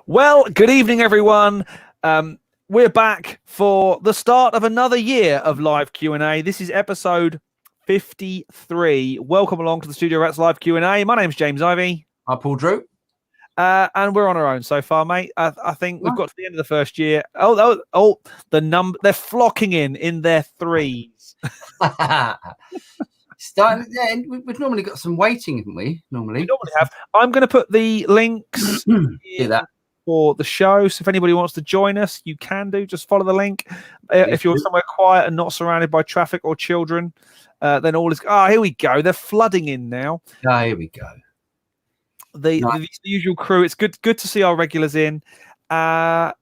Well, good evening, everyone. We're back for the start of another year of live Q&A. This is episode 53. Welcome along to the Studio Rats live Q&A. My name's James Ivy. I'm Paul Drew. And we're on our own so far, mate. I think we've got to the end of the first year. Oh, the number, they're flocking in their threes. Starting, yeah, we've normally got some waiting, haven't we? We normally have. I'm going to put the links do that for the show. So if anybody wants to join us, you can do. Just follow the link. If you're somewhere quiet and not surrounded by traffic or children, then all is. Here we go. They're flooding in now. Here we go. The usual crew. It's good to see our regulars in. So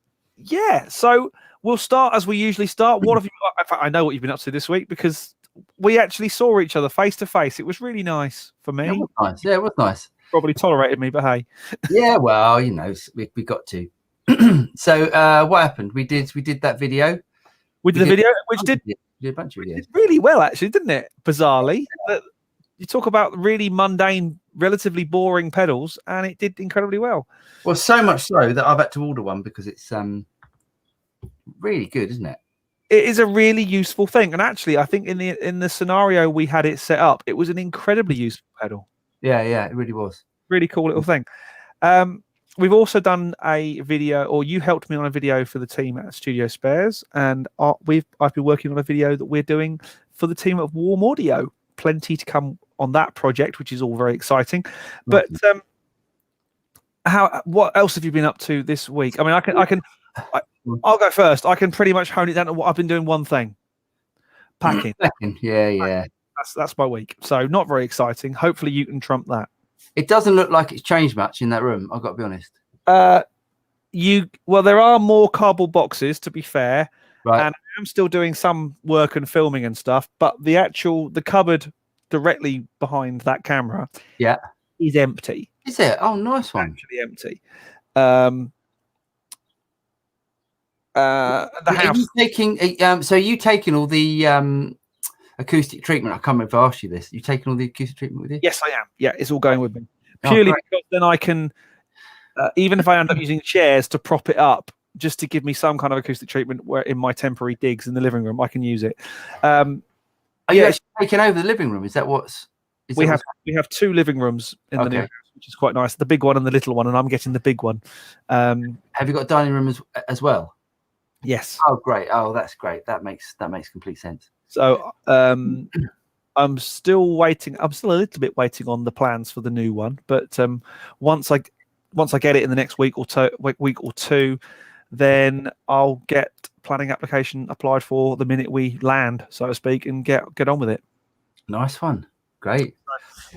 we'll start as we usually start. What have you got? In fact, I know what you've been up to this week because we actually saw each other face to face. It was really nice for me. It was nice. Yeah, it was nice. Probably tolerated me, but hey. Yeah, well, you know, we got to. So what happened? We did that video. We did the video, which did a bunch of videos. Did really well, actually, didn't it? Bizarrely. You talk about really mundane, relatively boring pedals, and it did incredibly well. Well, so much so that I've had to order one because it's really good, isn't it? It is a really useful thing, and actually, I think in the scenario we had it set up, it was an incredibly useful pedal. Yeah, it really was. Really cool little thing. We've also done a video, or you helped me on a video for the team at Studio Spares, and I've been working on a video that we're doing for the team at Warm Audio. Plenty to come on that project, which is all very exciting. But what else have you been up to this week? I mean, I'll go first. I can pretty much hone it down to what I've been doing. One thing, packing. Yeah. That's my week. So not very exciting. Hopefully you can trump that. It doesn't look like it's changed much in that room. I've got to be honest. There are more cardboard boxes, to be fair. Right. And I'm still doing some work and filming and stuff, but the cupboard directly behind that camera, is empty. Is it? Oh, nice one. Actually empty. The house. Are you taking all the acoustic treatment? I can't remember if I asked you this. You taking all the acoustic treatment with you? Yes, I am. Yeah, it's all going with me. Purely because then I can, even if I end up using chairs to prop it up, just to give me some kind of acoustic treatment where in my temporary digs in the living room, I can use it. Are you actually taking over the living room? Is that what's... We have two living rooms in the new house, which is quite nice. The big one and the little one, and I'm getting the big one. Have you got a dining room as well? Yes. Oh, great. Oh, that's great. That makes complete sense. So I'm still waiting. I'm still a little bit waiting on the plans for the new one, but once I get it in the next week or two, then I'll get planning application applied for the minute we land, so to speak, and get on with it. Nice one. Great.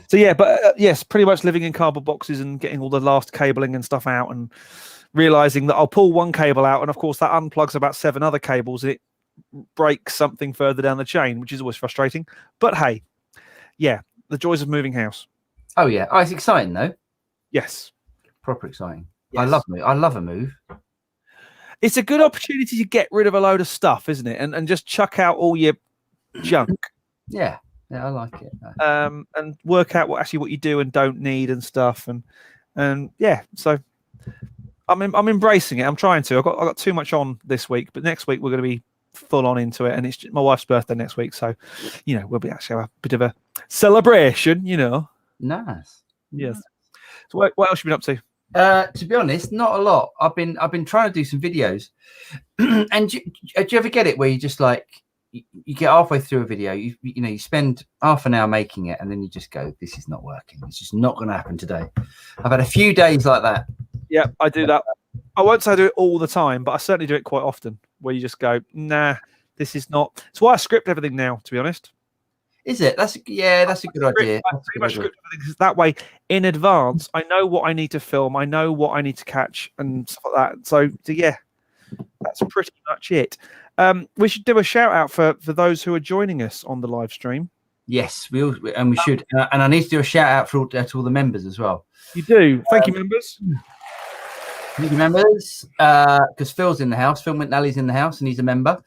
So yeah, but yes, pretty much living in cardboard boxes and getting all the last cabling and stuff out, and realizing that I'll pull one cable out, and of course that unplugs about 7 other cables, and it breaks something further down the chain, which is always frustrating. But hey, yeah, the joys of moving house. Oh yeah, it's exciting though. Yes, proper exciting. Yes. I love a move. It's a good opportunity to get rid of a load of stuff, isn't it? And just chuck out all your junk. Yeah, I like it. And work out what you do and don't need and stuff. And yeah, so I'm embracing it. I'm trying to. I got too much on this week, but next week we're going to be full on into it, and it's my wife's birthday next week, so we'll be actually have a bit of a celebration. Nice. Yes. So what else have you been up to? To be honest, not a lot. I've been trying to do some videos. And do you ever get it where you just like you get halfway through a video, you spend half an hour making it, and then you just go, this is not working, it's just not going to happen today. I've had a few days like that. Yeah, I do that. I won't say I do it all the time, but I certainly do it quite often, where you just go, nah, this is not. It's why I script everything now, to be honest. Is it? That's a good idea. I pretty much script everything, because that way, in advance, I know what I need to film, I know what I need to catch, and stuff like that. So yeah, that's pretty much it. We should do a shout out for those who are joining us on the live stream. Yes, we should. And I need to do a shout out to all the members as well. You do. Thank you, members. Thank you, members. Because Phil's in the house. Phil McNally's in the house, and he's a member.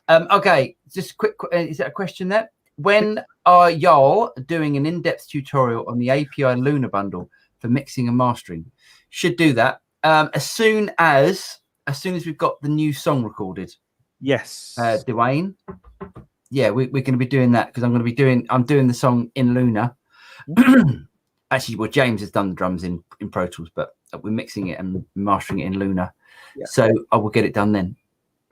Okay, just a quick. Is that a question there? When are y'all doing an in-depth tutorial on the API Luna bundle for mixing and mastering? Should do that. As soon as we've got the new song recorded. Yes. Dwayne. Yeah, we're going to be doing that because I'm doing the song in Luna. Actually, well, James has done the drums in Pro Tools, but we're mixing it and mastering it in Luna. Yeah. So I will get it done then.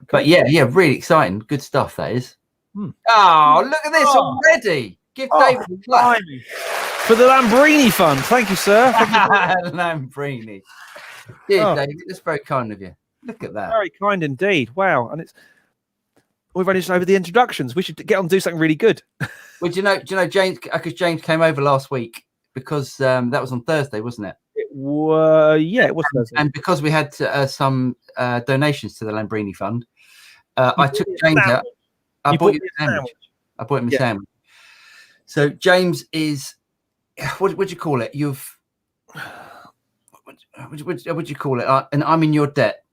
Cool. But yeah, really exciting. Good stuff, that is. Oh, look at this already. Give David a clap. For the Lambrini Fund. Thank you, sir. Thank you. Lambrini. Yeah, David, that's very kind of you. Look at that. Very kind indeed. Wow. And we've only just over the introductions. We should get on and do something really good. Well, do you know, James, because James came over last week because that was on Thursday, wasn't it? It was Thursday. And because we had some donations to the Lambrini Fund, I took James out. I bought him a sandwich. I bought him a sandwich. So James is, what would you call it? What would you call it? And I'm in your debt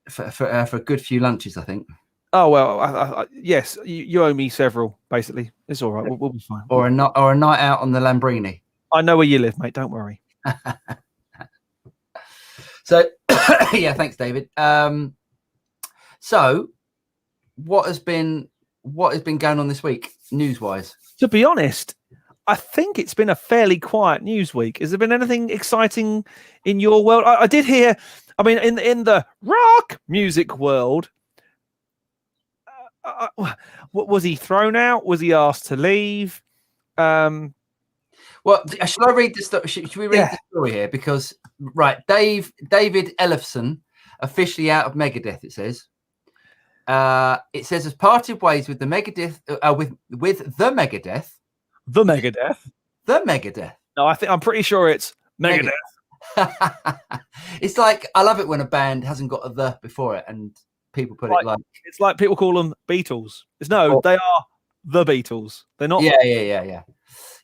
for a good few lunches, I think. Oh well, yes, you owe me several. Basically, it's all right. We'll be fine. Or a night out on the Lambrini. I know where you live, mate. Don't worry. So, yeah, thanks, David. So, what has been going on this week, news-wise? To be honest, I think it's been a fairly quiet news week. Has there been anything exciting in your world? I did hear. I mean, in the rock music world. Was he thrown out? Was he asked to leave? Well, shall I read this? Should we read the story here? Because David Ellefson officially out of Megadeth. It says has parted ways with the Megadeth with the Megadeth. The Megadeth. The Megadeth. No, I'm pretty sure it's Megadeth. It's like, I love it when a band hasn't got a the before it and people put it like, it's like people call them Beatles. They are the Beatles. They're not.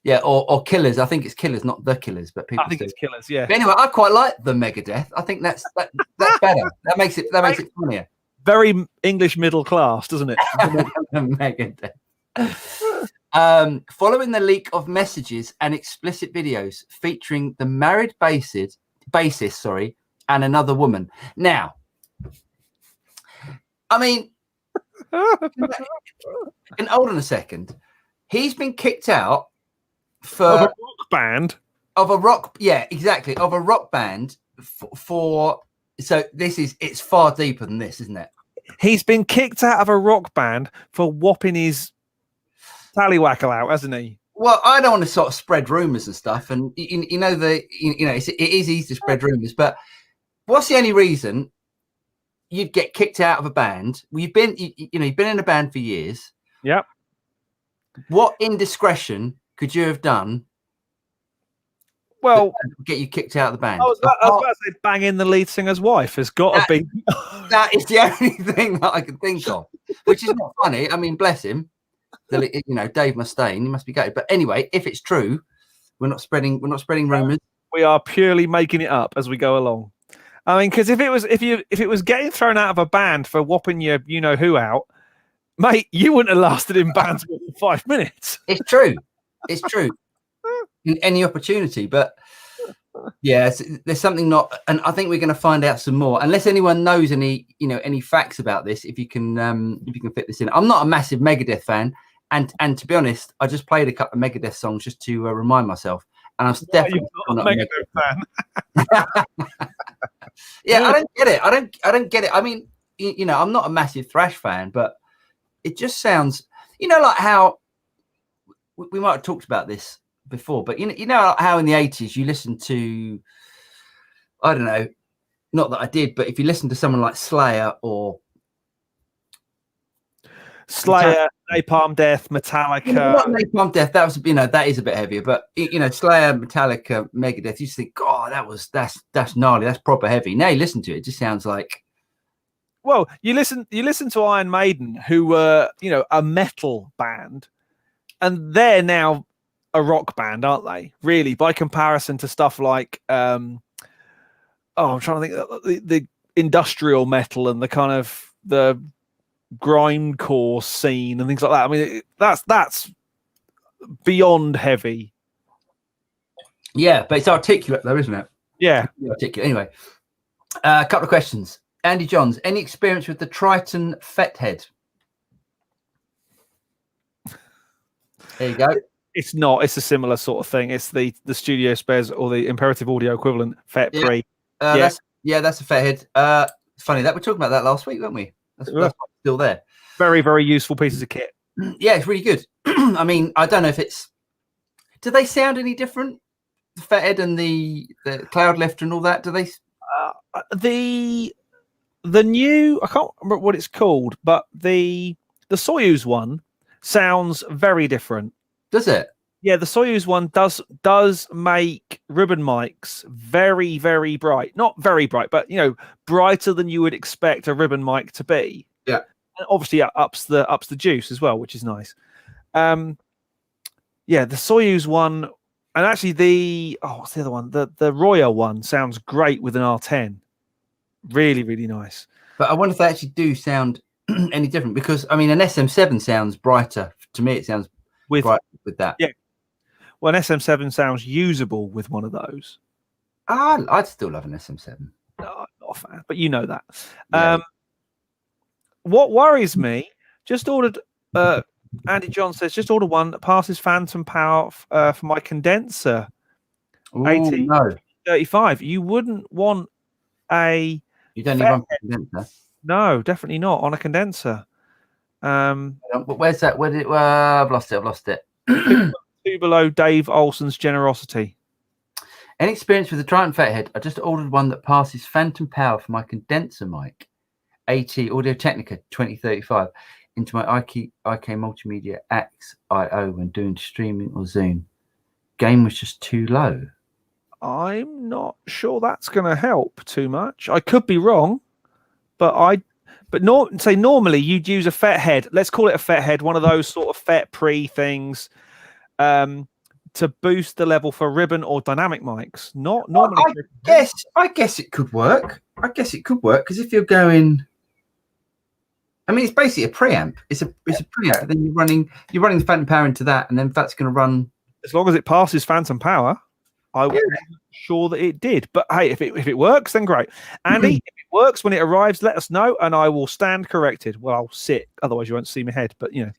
Yeah, or Killers. I think it's Killers, not the Killers, but people. I think it's Killers. Yeah. But anyway, I quite like the Megadeth. I think that's better. That makes it funnier. Very English middle class, doesn't it? Megadeth. Following the leak of messages and explicit videos featuring the married bassist, and another woman. Now, I mean, and hold on a second. He's been kicked out of a rock band. Of a rock band for so it's far deeper than this, isn't it? He's been kicked out of a rock band for whopping his tallywackle out, hasn't he? Well, I don't want to sort of spread rumors and stuff, and it is easy to spread rumors, but what's the only reason you'd get kicked out of a band? Well, you've been in a band for years. Yep. What indiscretion could you have done? Well, get you kicked out of the band. I was about to say, banging the lead singer's wife has got to be. That is the only thing that I can think of, which is not funny. I mean, bless him. Dave Mustaine, he must be gutted. But anyway, if it's true, we're not spreading rumors. We are purely making it up as we go along. I mean, because if it was getting thrown out of a band for whopping your who out, mate, you wouldn't have lasted in bands for 5 minutes. It's true. In any opportunity, but yeah, there's something not, and I think we're going to find out some more. Unless anyone knows any facts about this, if you can fit this in. I'm not a massive Megadeth fan, and to be honest, I just played a couple of Megadeth songs just to remind myself, and I'm definitely not a Megadeth fan. Yeah, I don't get it. I don't get it. I mean, I'm not a massive thrash fan, but it just sounds, like how we might have talked about this before, but you know how in the 80s you listen to, I don't know, not that I did, but if you listen to someone like Slayer, Napalm Death, Metallica. Not Napalm Death, that was that is a bit heavier, but Slayer, Metallica, Megadeth, you just think, God, that's gnarly, that's proper heavy. Now you listen to it, it just sounds like. Well, you listen to Iron Maiden, who were a metal band, and they're now a rock band, aren't they? Really, by comparison to stuff like I'm trying to think the industrial metal and the kind of the grindcore scene and things like that. I mean, that's beyond heavy. Yeah, but it's articulate though, isn't it? Yeah, articulate. Anyway, A couple of questions. Andy Johns, any experience with the Triton FET head? There you go. It's not. It's a similar sort of thing. It's the Studio Spares or the Imperative Audio equivalent FET Pre. That's a FET head. It's funny that we're talking about that last week, weren't we? That's still there. Very, very useful pieces of kit. Yeah, it's really good. I mean, I don't know if it's. Do they sound any different? The FET head and the Cloud Lifter and all that. Do they? The new, I can't remember what it's called, but the Soyuz one sounds very different. Does it? Yeah, the Soyuz one does make ribbon mics very, very bright. Not very bright, but brighter than you would expect a ribbon mic to be. Yeah. And obviously it ups the juice as well, which is nice. Yeah, the Soyuz one, and actually what's the other one? The Royal one sounds great with an R10. Really, really nice. But I wonder if they actually do sound any different, because I mean an SM7 sounds brighter. To me, it sounds bright with that. Yeah. Well, an SM7 sounds usable with one of those. I'd still love an SM7. No, I'm not a fan, but you know that. Yeah. What worries me, just ordered, Andy John says, just order one that passes phantom power for my condenser. Ooh, no. 35. You wouldn't want a... You don't need one for condenser? No, definitely not on a condenser. But where's that? Where did I've lost it. Two below Dave Olson's generosity. Any experience with the Triton FET head? I just ordered one that passes phantom power for my condenser mic, AT Audio Technica 2035, into my IK Multimedia XIO when doing streaming or Zoom. Gain was just too low. I'm not sure that's going to help too much. I could be wrong, but normally you'd use a FET head. Let's call it a FET head, one of those sort of FET Pre things, to boost the level for ribbon or dynamic mics. Not normally. I guess it could work. Because if you're going, I mean, it's basically a preamp. It's a preamp. Then you're running the phantom power into that, and then that's going to run. As long as it passes phantom power, I wasn't sure that it did. But hey, if it works, then great. Andy, if it works when it arrives, let us know, and I will stand corrected. Well, I'll sit, otherwise you won't see my head. But yeah,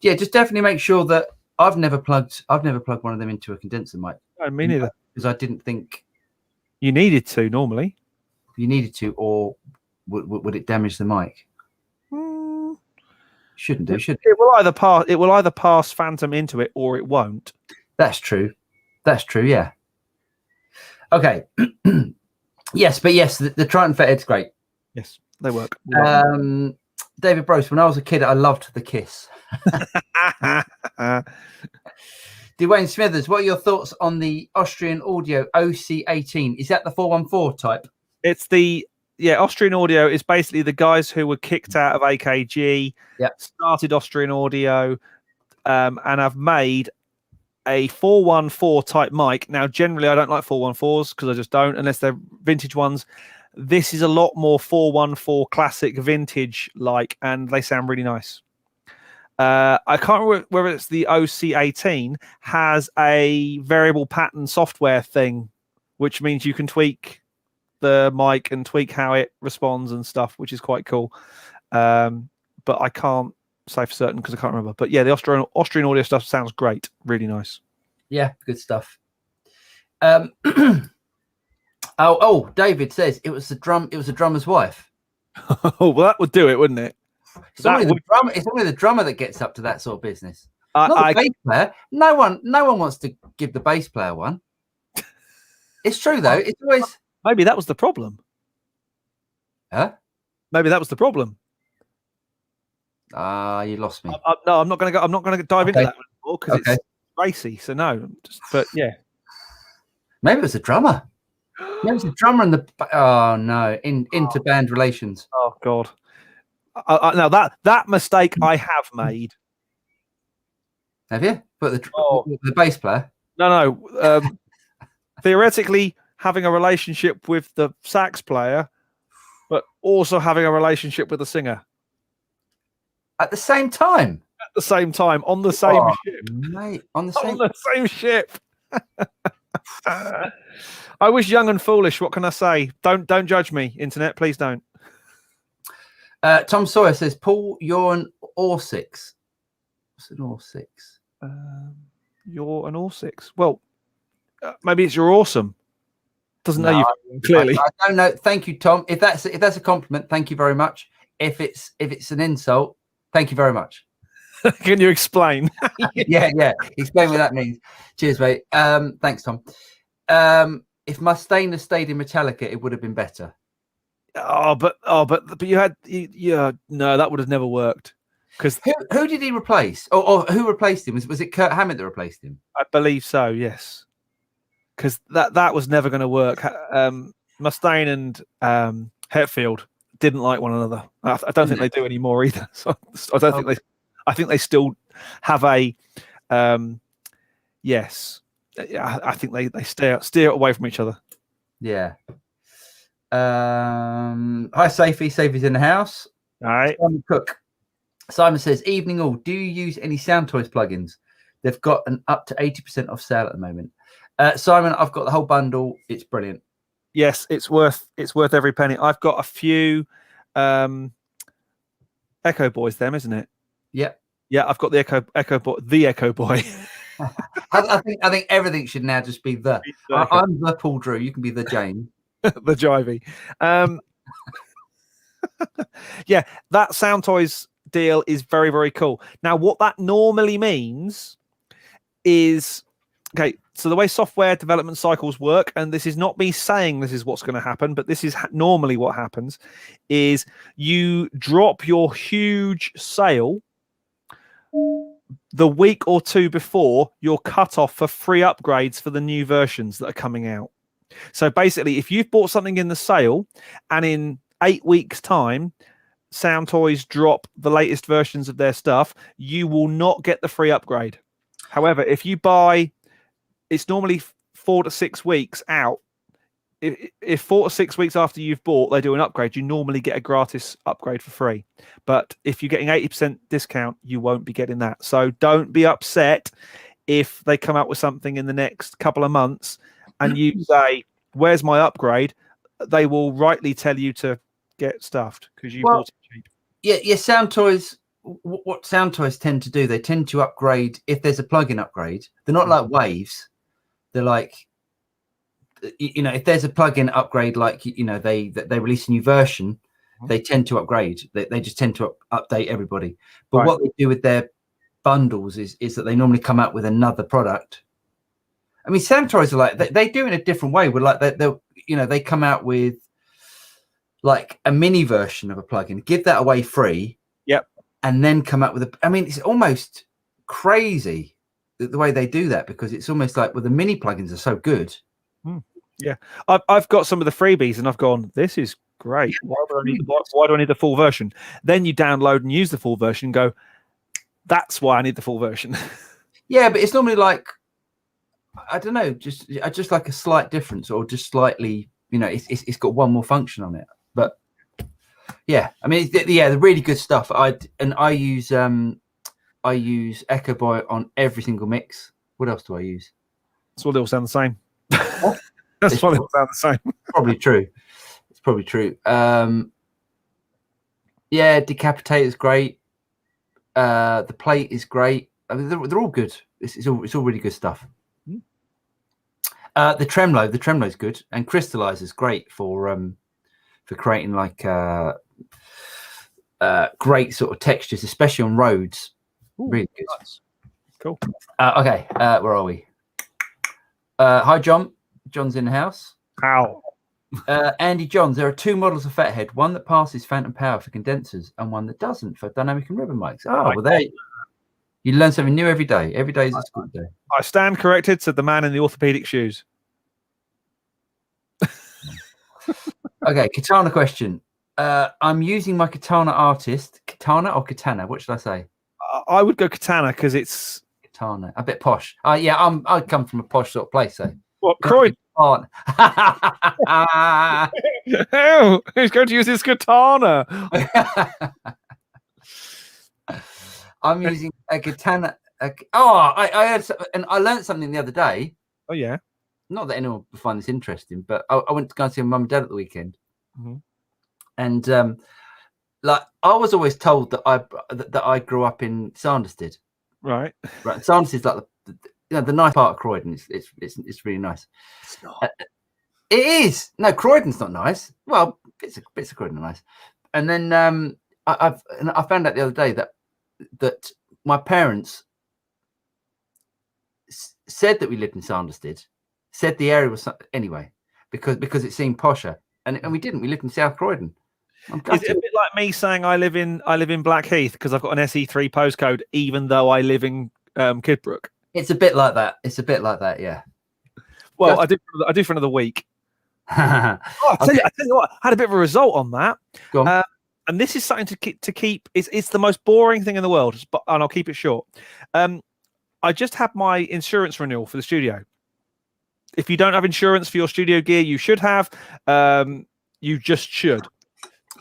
just definitely make sure that I've never plugged one of them into a condenser mic. No, me neither. Because I didn't think you needed to. Normally, you needed to, or would it damage the mic? Shouldn't do. Should it? Will either pass phantom into it, or it won't. That's true. Yeah. Okay. Yes, the Triton FET head's great. Yes, they work. David Brose, when I was a kid, I loved the Kiss. Dwayne Smithers, what are your thoughts on the Austrian Audio OC18? Is that the 414 type? It's Austrian Audio is basically the guys who were kicked out of AKG, started Austrian Audio, and have made a 414 type mic. Now, generally, I don't like 414s because I just don't, unless they're vintage ones. This is a lot more 414 classic vintage like, and they sound really nice. I can't remember whether it's the OC18 has a variable pattern software thing, which means you can tweak the mic and tweak how it responds and stuff, which is quite cool. But I can't say for certain because I can't remember. But yeah, the Austrian Audio stuff sounds great. Really nice. Yeah, good stuff. David says it was the drummer's wife. Oh, well, that would do it, wouldn't it? It's only the drummer that gets up to that sort of business. Not the bass player. No one wants to give the bass player one. It's true though. It's always maybe that was the problem. Huh? Maybe that was the problem. You lost me. No, I'm not going to dive into that anymore because it's racy. So no, but yeah. Maybe it was the drummer. Maybe it was the drummer and into band relations. Oh God. Now that mistake I have made. Have you? But the bass player? No. Theoretically, having a relationship with the sax player, but also having a relationship with the singer at the same time. On the same ship, mate. On the same ship. I was young and foolish. What can I say? Don't judge me, internet. Please don't. Tom Sawyer says, Paul, you're an Or6. What's an Or6? You're an Or6. Well, maybe it's you're awesome. Doesn't know you clearly. I don't know. Thank you, Tom. If that's a compliment, thank you very much. If it's an insult, thank you very much. Can you explain? yeah. Explain what that means. Cheers, mate. Thanks, Tom. If Mustaine had stayed in Metallica, it would have been better. But you had no, that would have never worked. Because who did he replace? Or who replaced him? Was it Kurt Hammett that replaced him? I believe so. Yes. Because that was never going to work. Mustaine and Hetfield didn't like one another. I don't think they do anymore either. So I don't think they. I think they still have a. Yes, I think they steer away from each other. Yeah. Hi, Safey. Safey's in the house. All right. Simon Cook. Simon says, "Evening all. Do you use any Soundtoys plugins? They've got an up to 80% off sale at the moment." Simon, I've got the whole bundle. It's brilliant. Yes, it's worth every penny. I've got a few Echo Boys, them, isn't it? Yep. Yeah, I've got the Echo Boy. I think everything should now just be the. I'm the Paul Drew. You can be the Jane. The Jivey. Yeah, that Soundtoys deal is very, very cool. Now, what that normally means is, okay, so the way software development cycles work, and this is not me saying this is what's going to happen, but this is normally what happens, is you drop your huge sale the week or two before you're cut off for free upgrades for the new versions that are coming out. So basically, if you've bought something in the sale and in 8 weeks' time, Soundtoys drop the latest versions of their stuff, you will not get the free upgrade. However, if you buy, it's normally 4 to 6 weeks out. If 4 to 6 weeks after you've bought, they do an upgrade, you normally get a gratis upgrade for free. But if you're getting 80% discount, you won't be getting that. So don't be upset if they come out with something in the next couple of months and you say, "Where's my upgrade?" They will rightly tell you to get stuffed because you bought it cheap. Yeah. Soundtoys. What Soundtoys tend to do, they tend to upgrade if there's a plugin upgrade. They're not like Waves. They're like, if there's a plugin upgrade, like they release a new version, they tend to upgrade. They just tend to update everybody. But what they do with their bundles is that they normally come out with another product. I mean, Soundtoys are like they do it in a different way. With like they come out with like a mini version of a plugin, give that away free. Yep. And then come out with I mean, it's almost crazy the way they do that, because it's almost like, well, the mini plugins are so good. Yeah, I've got some of the freebies and I've gone, this is great. Why do I need the full version? Then you download and use the full version and go, that's why I need the full version. Yeah, but it's normally like, I don't know, just like a slight difference, or just slightly, it's got one more function on it. But yeah, I mean, the really good stuff. I use Echo Boy on every single mix. What else do I use? That's what they all sound the same. That's why they all sound the same. Probably true. It's probably true. Yeah, Decapitate is great. The Plate is great. I mean, they're all good. It's all really good stuff. The Tremolo is good, and Crystallize is great for creating like great sort of textures, especially on roads. Ooh, really good. Nice. Cool. Okay, where are we? Hi, John. John's in the house. Ow. Andy Johns, there are 2 models of Fathead, one that passes phantom power for condensers and one that doesn't for dynamic and ribbon mics. Oh, well, there you learn something new every day. Every day is a school day. I stand corrected, said the man in the orthopedic shoes. Okay, Katana question. I'm using my Katana Artist. Katana or Katana? What should I say? I would go Katana because it's Katana. A bit posh. Yeah, I come from a posh sort of place, so. What, Croydon? Oh, he's going to use his katana. I'm using a katana. I heard, and I learned something the other day. Oh yeah. not that anyone would find this interesting, but I went to go and see my mum and dad at the weekend, and like I was always told that I grew up in Sanderstead. Right. Sanderstead is like the nice part of Croydon. It's really nice. It's not. It is. No, Croydon's not nice. Well, bits of Croydon are nice. And then I found out the other day that my parents said that we lived in Sanderstead, said the area was anyway because it seemed posher, and we didn't. We lived in South Croydon. Is it a bit like me saying I live in Blackheath because I've got an SE3 postcode, even though I live in Kidbrooke? It's a bit like that. Yeah. Well, I do for another week. I tell you what, I had a bit of a result on that. Go on. And this is something to keep. It's the most boring thing in the world, and I'll keep it short. I just had my insurance renewal for the studio. If you don't have insurance for your studio gear, you should have. You just should.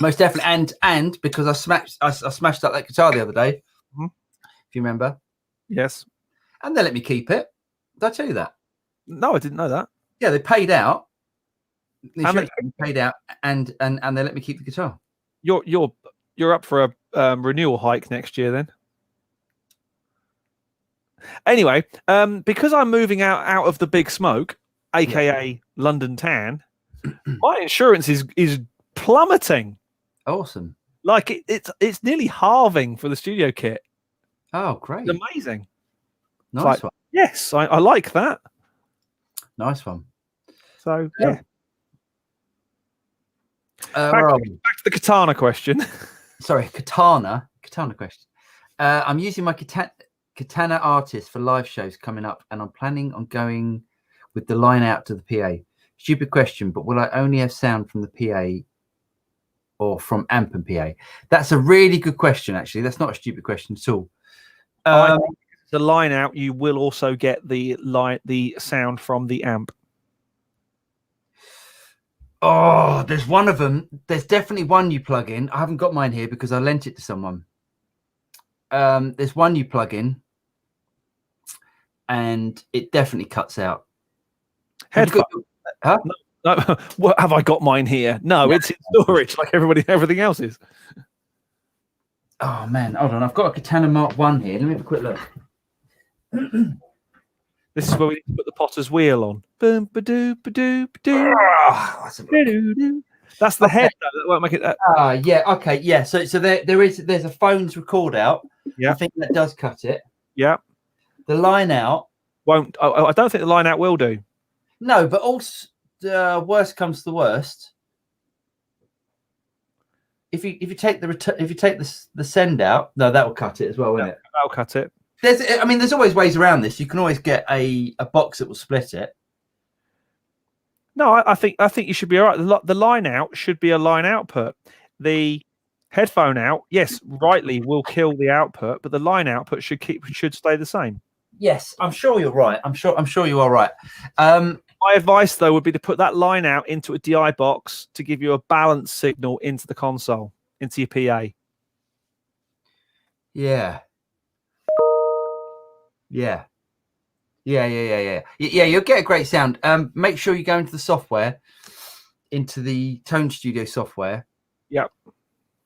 Most definitely. And because I smashed up that guitar the other day. If you remember. Yes. And they let me keep it. Did I tell you that? No, I didn't know that. Yeah, they paid out. They paid out, and they let me keep the guitar. You're up for a renewal hike next year then. Anyway, because I'm moving out of the big smoke, aka London tan, my insurance is plummeting. Awesome. Like it's nearly halving for the studio kit. Oh, great! It's amazing. Nice one. Yes, I like that. Nice one. So yeah. Where are we? Back to the katana question. Sorry, katana question. I'm using my katana artist for live shows coming up, and I'm planning on going with the line out to the PA. Stupid question, but will I only have sound from the PA or from amp and PA? That's a really good question, actually. That's not a stupid question at all. The line out, you will also get the sound from the amp. Oh, there's one of them. There's definitely one you plug in. I haven't got mine here because I lent it to someone. There's one you plug in, and it definitely cuts out. Headphone? Huh? No. What have I got mine here? No, it's in storage like everything else is. Oh man, hold on. I've got a Katana Mark 1 here. Let me have a quick look. This is where we need to put the potter's wheel on. Boom, ba-doo, ba-doo, ba-doo. That's the head, though. That won't make it. Yeah. Okay. Yeah. So there's a phone's record out. Yeah. I think that does cut it. Yeah. The line out won't. I don't think the line out will do. No, but also worst comes to the worst. If you take the send out, no, that will cut it as well, won't it? That'll cut it. There's always ways around this. You can always get a box that will split it. No, I think you should be all right. The line out should be a line output. The headphone out, yes, rightly will kill the output, but the line output should stay the same. Yes, I'm sure you're right. I'm sure you are right. My advice though would be to put that line out into a DI box to give you a balanced signal into the console, into your PA. Yeah. You'll get a great sound. Make sure you go into the software, into the Tone Studio software. Yep.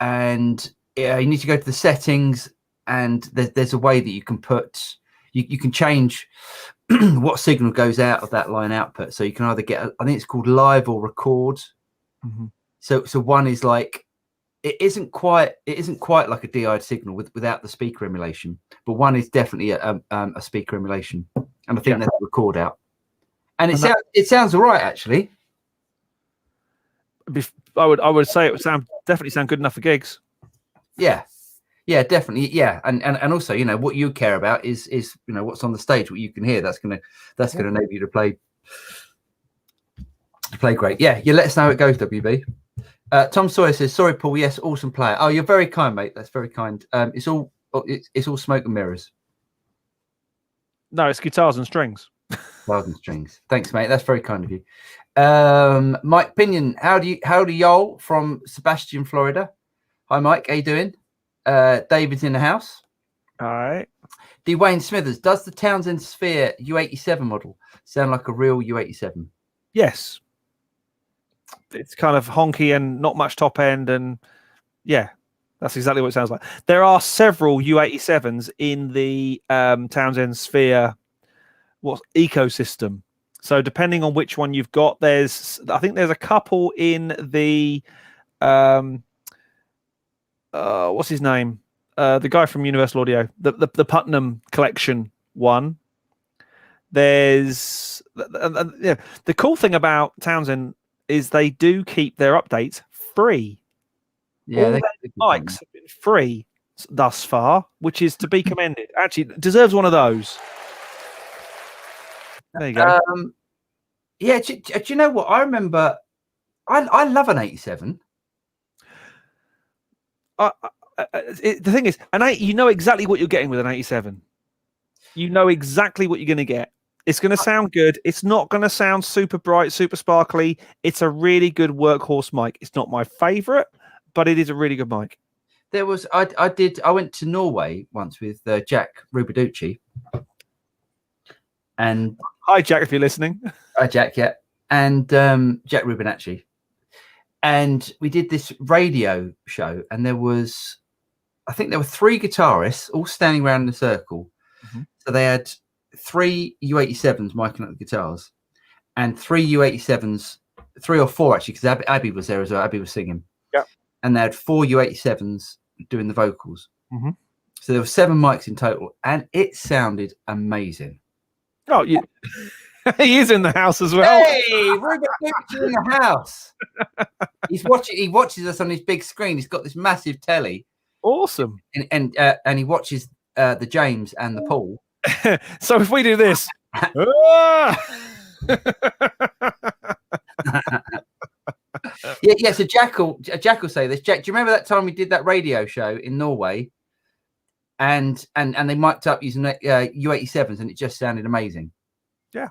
And you need to go to the settings, and there's a way that you can put, you can change what signal goes out of that line output. So you can either get, I think it's called live or record. Mm-hmm. So one is like, it isn't quite like a DI signal without the speaker emulation, but one is definitely a speaker emulation, and I think that's record out, and it sounds all right actually. I would say it would definitely sound good enough for gigs. Yeah, definitely, yeah, and also what you care about is what's on the stage, what you can hear. That's gonna enable you to play great. Yeah, let us know how it goes, WB. Tom Sawyer says, "Sorry, Paul. Yes, awesome player. Oh, you're very kind, mate. That's very kind. It's all smoke and mirrors. No, it's guitars and strings. Guitars and strings. Thanks, mate. That's very kind of you. Mike Pinion, howdy y'all from Sebastian, Florida. Hi, Mike. How you doing? David's in the house. All right. Dwayne Smithers, does the Townsend Sphere U87 model sound like a real U87? Yes. It's kind of honky and not much top end, and yeah, that's exactly what it sounds like. There are several U87s in the Townsend Sphere ecosystem. So depending on which one you've got, I think there's a couple in the what's his name? The guy from Universal Audio, the Putnam collection one. There's the cool thing about Townsend is they do keep their updates free. Yeah, all their mics have been free thus far, which is to be commended. Actually, deserves one of those. There you go. Yeah, do you know what? I remember, I love an 87. The thing is, you know exactly what you're getting with an 87. You know exactly what you're going to get. It's going to sound good. It's not going to sound super bright, super sparkly. It's a really good workhorse mic. It's not my favorite, but it is a really good mic. I went to Norway once with Jack Rubiducci. And hi, Jack, if you're listening. Hi, Jack, yeah. And Jack Rubinacci. And we did this radio show, and I think there were 3 guitarists all standing around in a circle. Mm-hmm. So they had 3 U87s miking up the guitars, and 3 U87s, 3 or 4 actually, because Abby was there as well. Abby was singing. Yeah. And they had 4 U87s doing the vocals. Mm-hmm. So there were 7 mics in total, and it sounded amazing. Oh, he is in the house as well. Hey, Ruben in the house. He watches us on his big screen. He's got this massive telly. Awesome. And he watches the James and the Paul. So if we do this. yeah. So Jack will say this. Jack, do you remember that time we did that radio show in Norway? And they mic'd up using U87s, and it just sounded amazing. Yeah.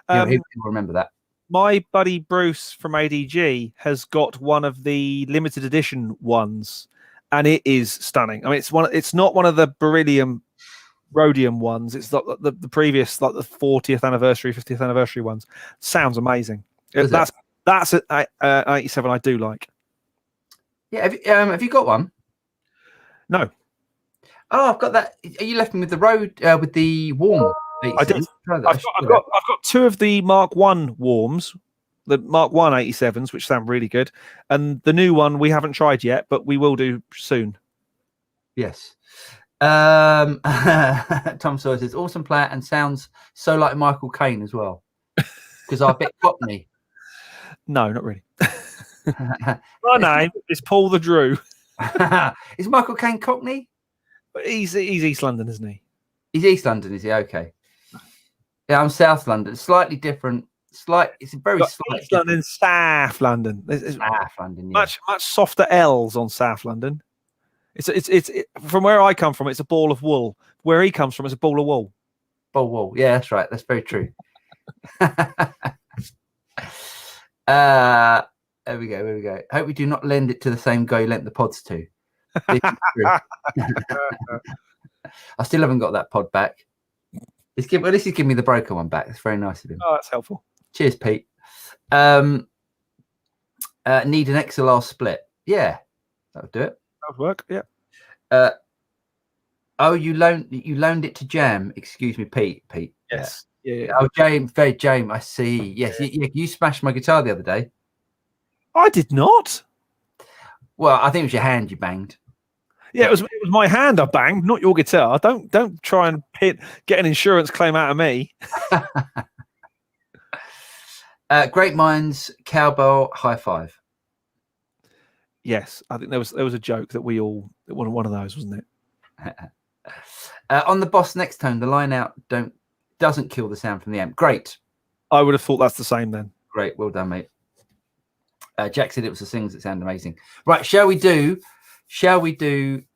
He'll remember that. My buddy Bruce from ADG has got one of the limited edition ones, and it is stunning. I mean, it's not one of the Beryllium Rhodium ones. It's the previous, like the 40th anniversary, 50th anniversary ones. Sounds amazing. That's an 87 I do like. Yeah. Have you got one? No. Oh, I've got that. You left me with the road with the warm. I did. I've got 2 of the Mark 1 warms, the Mark 1 87s, which sound really good, and the new one we haven't tried yet, but we will do soon. Yes. Tom Sawyer says awesome player and sounds so like Michael Caine as well. Because I'm a bit Cockney. No, not really. My name is Paul the Drew. Is Michael Caine Cockney? He's East London, isn't he? He's East London, is he? Okay. Yeah, I'm South London. Slightly different. It's a very slight. East London, South London. South London, yeah. Much softer L's on South London. It's from where I come from. It's a ball of wool. Where he comes from, it's a ball of wool. Ball of wool. Yeah, that's right. That's very true. There we go. Hope we do not lend it to the same guy you lent the pods to. This is true. I still haven't got that pod back. This is giving me the broken one back. That's very nice of him. Oh, that's helpful. Cheers, Pete. Need an XLR split. Yeah, that would do it. That would work. Yeah. Oh, you loaned it to Jam. Excuse me, Pete. Yes. Yeah. Oh, James. I see. Yes. You smashed my guitar the other day. I did not. Well, I think it was your hand you banged. Yeah, it was my hand I banged, not your guitar. Don't try and get an insurance claim out of me. Great minds, cowbell, high five. Yes, I think there was a joke that we all one of those, wasn't it? On the Boss Next Tone, the line out doesn't kill the sound from the amp. Great. I would have thought that's the same then. Great, well done, mate. Jack said it was the sings that sound amazing. Right, shall we do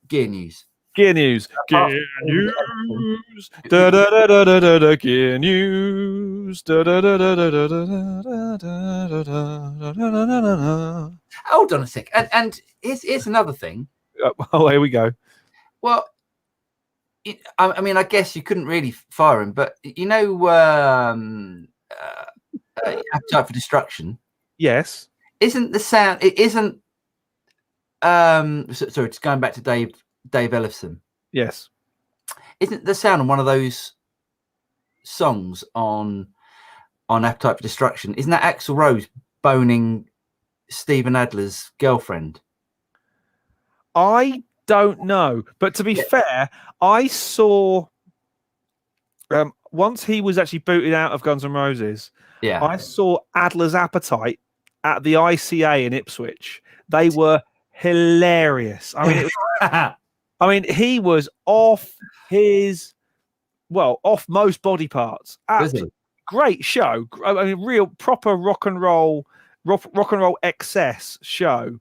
gear news? Gear news. Gear news. Da da da da da da da. Gear news. Da da da da da da da da da da. Hold on a sec. And here's another thing. Oh, here we go. Well, I mean, I guess you couldn't really fire him, but Appetite for Destruction. Yes. Isn't the sound? It isn't. Sorry, just going back to Dave Ellefson. Yes. Isn't the sound on one of those songs on Appetite for Destruction? Isn't that Axl Rose boning Steven Adler's girlfriend? I don't know, but to be fair, I saw once he was actually booted out of Guns N' Roses. Yeah, I saw Adler's Appetite at the ICA in Ipswich. They were hilarious. I mean, he was off most body parts. Great show. I mean, real proper rock and roll excess show.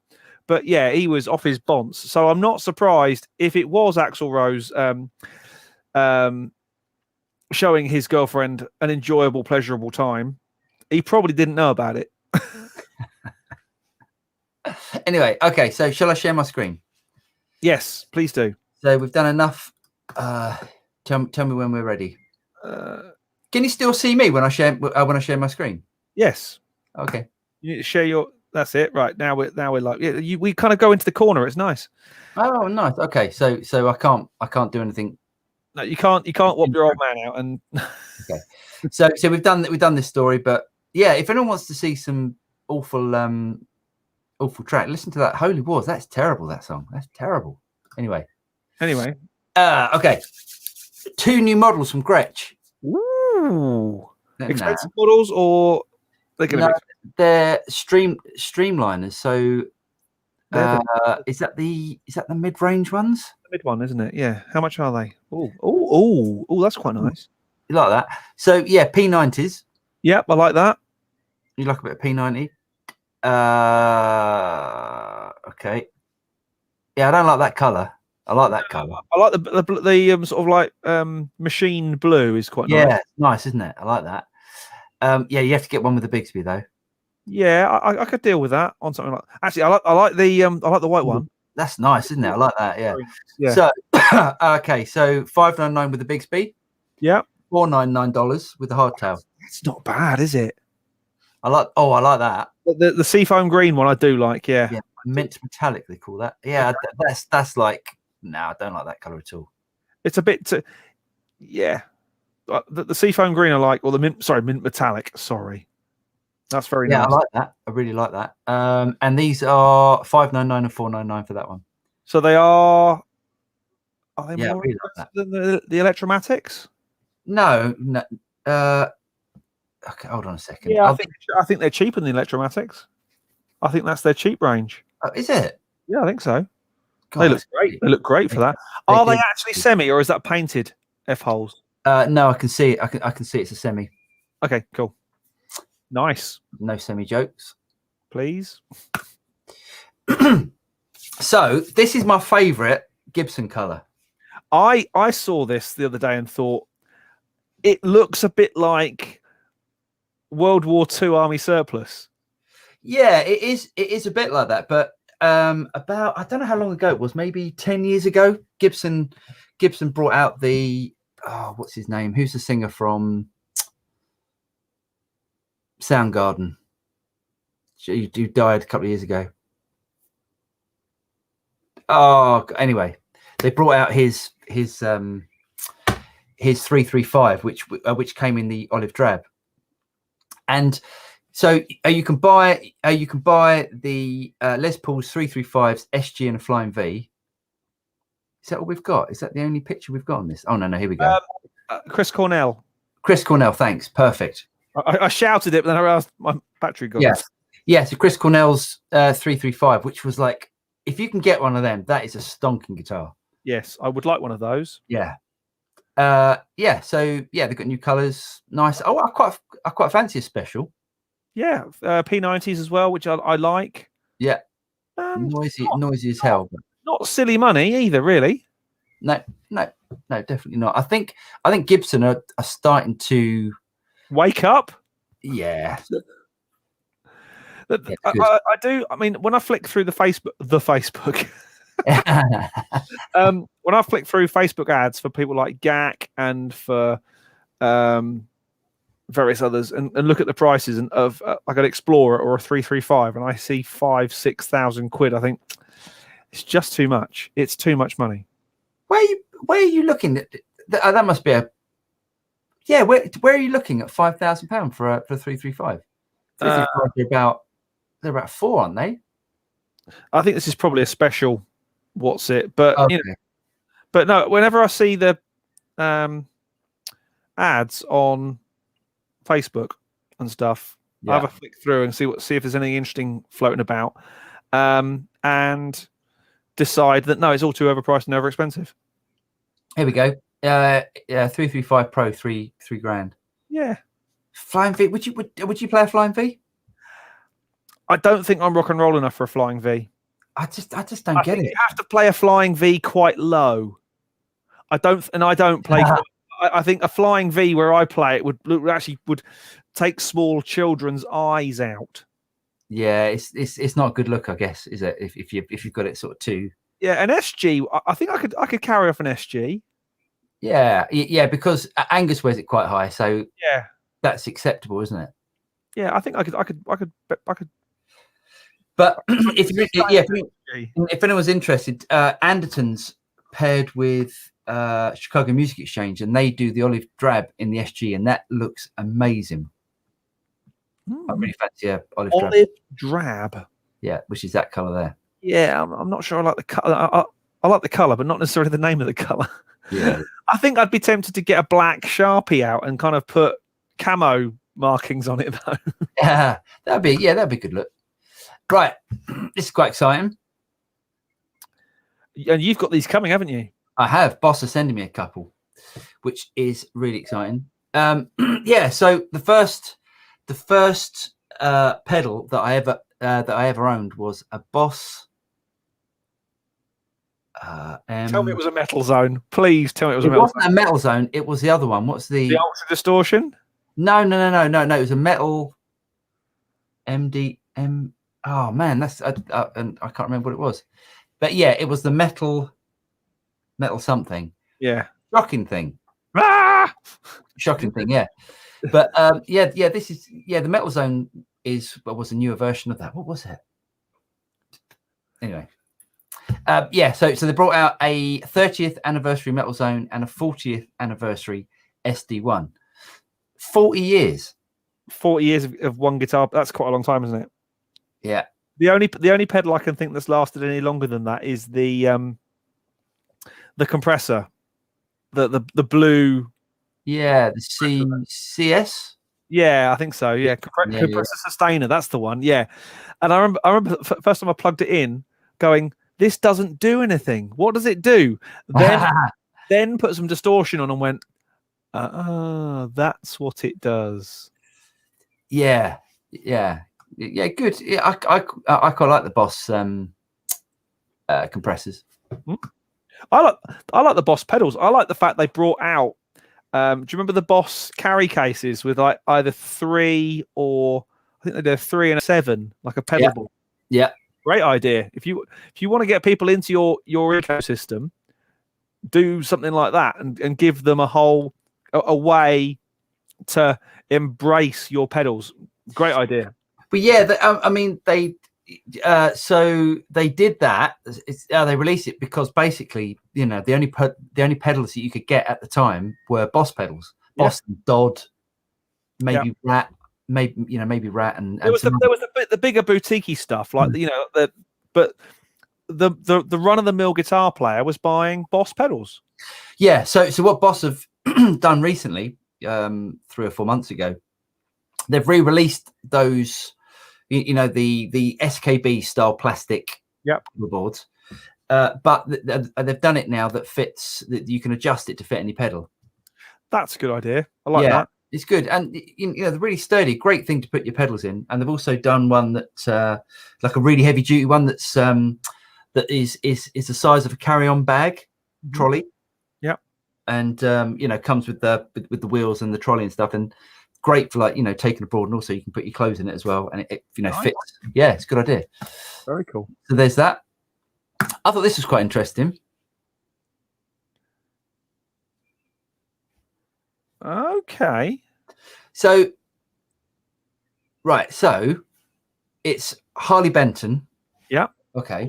But yeah, he was off his bonce. So I'm not surprised if it was Axl Rose showing his girlfriend an enjoyable, pleasurable time. He probably didn't know about it. Anyway, okay. So shall I share my screen? Yes, please do. So we've done enough. Tell me when we're ready. Can you still see me when I share my screen? Yes. Okay. You need to share your. That's it. Right now we're like we kind of go into the corner. It's nice. Oh, nice. Okay. So I can't do anything. No, you can't whop your old man out and. Okay. So we've done this story, but yeah, if anyone wants to see some awful track, listen to that. Holy Wars. That's terrible. That song. That's terrible. Anyway. Okay. 2 new models from Gretsch. Ooh. Expensive models, or they're streamliners. So is that the mid-range ones? The mid one, isn't it? Yeah. How much are they? Oh, that's quite nice. You like that? So yeah, P90s. Yep, I like that. You like a bit of P90? Okay. Yeah, I don't like that color. I like that color. I like the sort of like machine blue is quite nice. Yeah, nice, isn't it? I like that. Yeah, you have to get one with the Bigsby though. Yeah, I could deal with that on something like. Actually, I like the white one. That's nice, isn't it? I like that. Yeah. Yeah. So okay, so $599 with the Bigsby. Yeah. $499 with the hardtail. It's not bad, is it? I like that. The seafoam green one I do like. Yeah. Mint metallic they call that. Yeah, that's like I don't like that color at all. It's a bit yeah. The seafoam green I like, or the mint metallic. Sorry, that's very nice. Yeah, I like that. I really like that. And these are $599 and $499 for that one. So they are they more really like than the Electromatics? No. Okay, hold on a second. Yeah, I think they're cheaper than the Electromatics. I think that's their cheap range. Oh, is it? Yeah, I think so. God, they look great. They look great for that. Are they actually semi, or is that painted F holes? No, I can see it. I can see it's a semi. Okay, cool. Nice. No semi jokes, please. So this is my favorite Gibson color. I saw this the other day and thought it looks a bit like World War II Army surplus. Yeah, it is a bit like that, but about, I don't know how long ago it was, maybe 10 years ago, Gibson brought out the what's his name? Who's the singer from Soundgarden? Who died a couple of years ago. Oh, anyway, they brought out his 335, which came in the olive drab, and so you can buy the Les Paul's 335s SG and a Flying V. Is that all we've got? Is that the only picture we've got on this? Oh no, here we go. Chris Cornell. Chris Cornell, thanks, perfect. I shouted it, but then I realized my battery got. Yeah. So Chris Cornell's 335, which was like, if you can get one of them, that is a stonking guitar. Yes, I would like one of those. Yeah. Yeah. So yeah, they've got new colours. Nice. Oh, I quite fancy a special. Yeah, P90s as well, which I like. Yeah. Noisy as hell. But not silly money either, really. No, definitely not. I think Gibson are starting to wake up. Yeah. I do. I mean, when I flick through the Facebook, When I flick through Facebook ads for people like GAC and for various others, and look at the prices and of like an Explorer or a 335, and I see 5,000-6,000 quid, I think it's just too much. It's too much money. Where are you looking at? That must be a Where are you looking at £5,000 for a 335? 335 they're about 4, aren't they? I think this is probably a special. What's it? But okay. you know, but no. Whenever I see the ads on Facebook and stuff, I have a flick through and see if there's anything interesting floating about, and decide that no, it's all too overpriced and over expensive. Here we go. 335 Pro, three grand. Yeah. Flying V. Would you play a Flying V? I don't think I'm rock and roll enough for a Flying V. I just don't get it. You have to play a Flying V quite low. I don't play. I think a Flying V where I play it would take small children's eyes out. Yeah, it's not a good look, I guess, is it? If you've got it sort of too. Yeah, an SG. I think I could carry off an SG. Yeah, because Angus wears it quite high, so yeah, that's acceptable, isn't it? Yeah, I think I could. But if anyone's interested, Anderton's paired with Chicago Music Exchange, and they do the olive drab in the SG, and that looks amazing. I really fancy olive drab. Yeah, which is that color there. Yeah, I'm not sure I like the color. I like the color, but not necessarily the name of the color. Yeah, I think I'd be tempted to get a black Sharpie out and kind of put camo markings on it, though. Yeah, that'd be a good look. Right, this is quite exciting. And you've got these coming, haven't you? I have. Boss is sending me a couple, which is really exciting. Yeah. So the first pedal that I ever owned was a Boss. Tell me it was a Metal Zone. Please tell me it was a Metal Zone. It wasn't a Metal Zone. It was the other one. What's the Ultra Distortion? No. It was a Metal MDM. Oh man, that's and I can't remember what it was, but yeah, it was the metal something. Yeah, shocking thing. Shocking thing. Yeah, but this is the Metal Zone was a newer version of that. What was it? Anyway, so they brought out a 30th anniversary Metal Zone and a 40th anniversary SD1. 40 years. 40 years of one guitar. That's quite a long time, isn't it? Yeah. The only pedal I can think that's lasted any longer than that is the compressor, the blue. Yeah, the CS. Yeah, I think so. Yeah, compressor sustainer. That's the one. Yeah, and I remember the first time I plugged it in, going, "This doesn't do anything. What does it do?" Then put some distortion on and went, that's what it does. Yeah. Good. Yeah, I quite like the Boss compressors. I like the Boss pedals. I like the fact they brought out. Do you remember the Boss carry cases with like either 3 or I think they did a 3 and a 7, like a pedal board? Yeah, great idea. If you want to get people into your ecosystem, do something like that and give them a way to embrace your pedals. Great idea. But yeah, I mean they did that. They released it because basically, the only pedals that you could get at the time were Boss pedals, Boss and Dodd, maybe Rat, maybe Rat, and there was the bigger boutiquey stuff, like but the run of the mill guitar player was buying Boss pedals. Yeah. So what Boss have done recently, 3 or 4 months ago, they've re-released those. The SKB style plastic boards, but they've done it now that fits, that you can adjust it to fit any pedal. That's a good idea. I like that. It's good, and they're really sturdy. Great thing to put your pedals in. And they've also done one that like a really heavy duty one that is the size of a carry-on bag trolley. Yeah, and comes with the wheels and the trolley and stuff, and great for taking abroad, and also you can put your clothes in it as well, and it fits. Yeah, it's a good idea. Very cool. So there's that. I thought this was quite interesting. Okay. So, right. So it's Harley Benton. Yeah. Okay.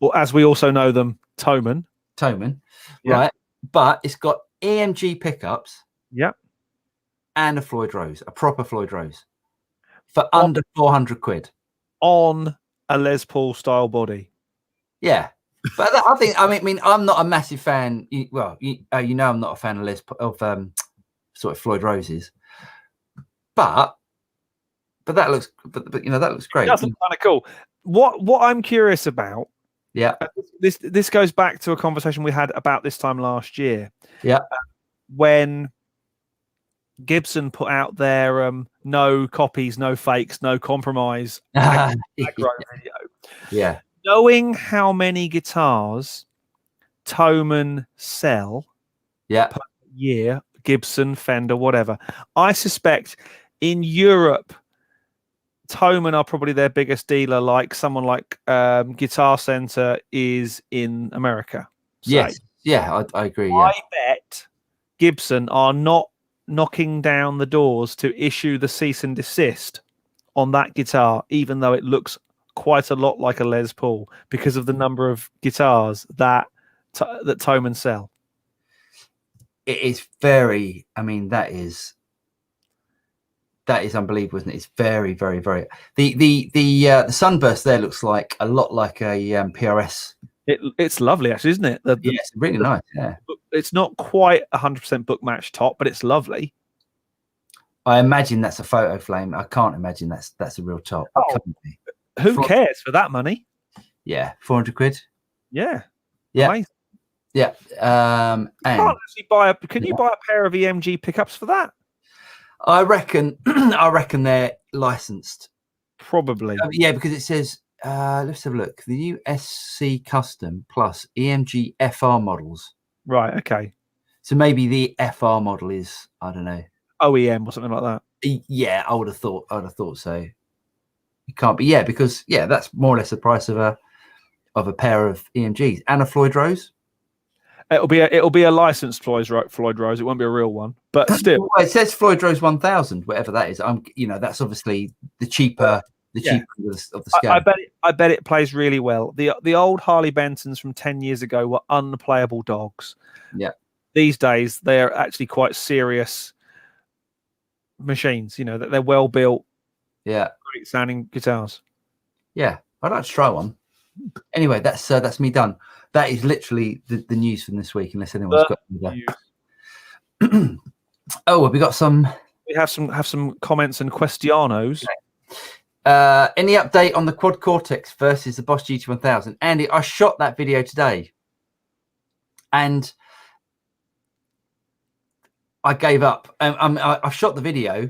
Well, as we also know them, Thomann. Thomann. Yeah. Right. But it's got EMG pickups. Yeah. And a Floyd Rose, a proper Floyd Rose, for under 400 quid on a Les Paul style body. Yeah, but I mean, I'm not a massive fan. Well, you know, I'm not a fan of sort of Floyd Roses, but that looks, but you know, that looks great. That's kind of cool. What I'm curious about. Yeah, this goes back to a conversation we had about this time last year. Yeah, when Gibson put out their no copies, no fakes, no compromise video. Yeah. Knowing how many guitars Thomann sell per year, Gibson, Fender, whatever, I suspect in Europe, Thomann are probably their biggest dealer, like someone like Guitar Center is in America. Yes. Yeah, I agree. Yeah. I bet Gibson are not knocking down the doors to issue the cease and desist on that guitar, even though it looks quite a lot like a Les Paul, because of the number of guitars that Thomann sell. It is very. I mean, that is unbelievable, isn't it? It's very, very, very. The Sunburst there looks like a lot like a PRS. It's lovely, actually, isn't it? It's really nice. Yeah, it's not quite 100% book match top, but it's lovely. I imagine that's a photo flame. I can't imagine that's a real top. Oh, who cares for that money? Yeah, 400 quid. Yeah, yeah, amazing. Yeah. And you can't actually buy can you buy a pair of EMG pickups for that? I reckon. I reckon they're licensed. Probably. Yeah, because it says. Let's have a look. The new SC Custom plus EMG FR models. Right. Okay. So maybe the FR model is, I don't know, OEM or something like that. Yeah, I would have thought so. It can't be. Yeah, because that's more or less the price of a pair of EMGs and a Floyd Rose. It'll be a licensed Floyd Rose. It won't be a real one, but still. Well, it says Floyd Rose 1000, whatever that is. That's obviously the cheaper. Of the scale. I bet it plays really well. The old Harley Bentons from 10 years ago were unplayable dogs. Yeah. These days they're actually quite serious machines. You know, that they're well built. Yeah. Great sounding guitars. Yeah, I'd like to try one. Anyway, that's me done. That is literally the news from this week, unless anyone's got any. Oh, have we got some? We have some comments and questionos. Okay. Any update on the Quad Cortex versus the Boss GT1000? Andy, I shot that video today and I gave up. I shot the video.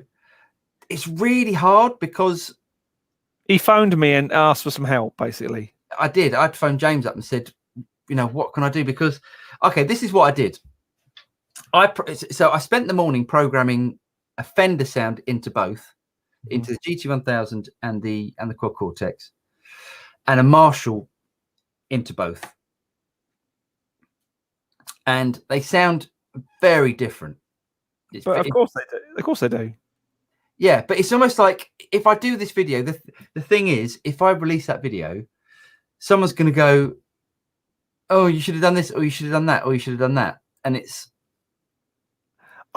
It's really hard because he phoned me and asked for some help, basically. I did. I'd phoned James up and said, what can I do? Because, okay, this is what I did. So I spent the morning programming a Fender sound into both. Into the GT1000 and the Quad Cortex, and a Marshall into both, and they sound very different. But of course they do. Of course they do. Yeah, but it's almost like if I do this video, the thing is, if I release that video, someone's going to go, "Oh, you should have done this, or you should have done that, or you should have done that," and it's.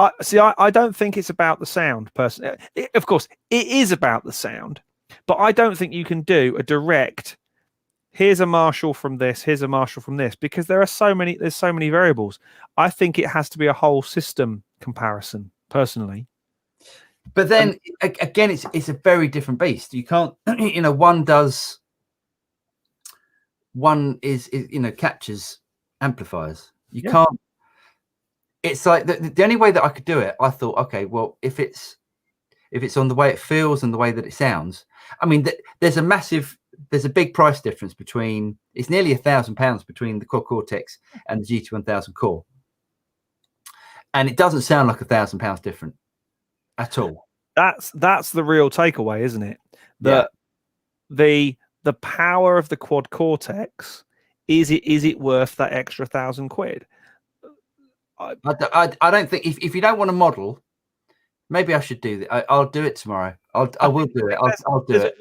I don't think it's about the sound, personally. Of course, it is about the sound, but I don't think you can do a direct. Here's a Marshall from this. Here's a Marshall from this, because there's so many variables. I think it has to be a whole system comparison, personally. But then again, it's a very different beast. You can't, one is captures amplifiers. You can't. It's like the only way that I could do it. I thought, okay, well, if it's on the way it feels and the way that it sounds. I mean, there's a big price difference between. It's nearly £1,000 between the Quad Cortex and the GT1000 Core, and it doesn't sound like £1,000 different at all. That's the real takeaway, isn't it? That the power of the Quad Cortex is it worth that extra £1,000? I don't think if you don't want to model, maybe I should do that. I'll do it tomorrow. I will do it. I'll do it.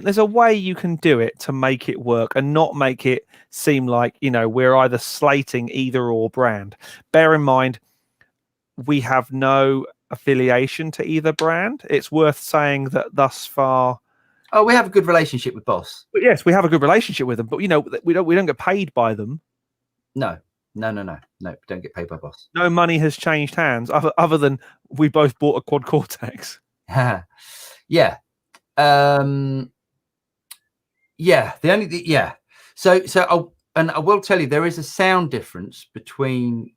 There's a way you can do it to make it work and not make it seem like, you know, we're either slating either or brand. Bear in mind, we have no affiliation to either brand. It's worth saying that thus far. Oh, we have a good relationship with Boss. But yes, we have a good relationship with them, but you know, we don't get paid by them. No. We don't get paid by Boss. No money has changed hands other than we both bought a Quad Cortex. Yeah. Yeah. The only So I will tell you, there is a sound difference between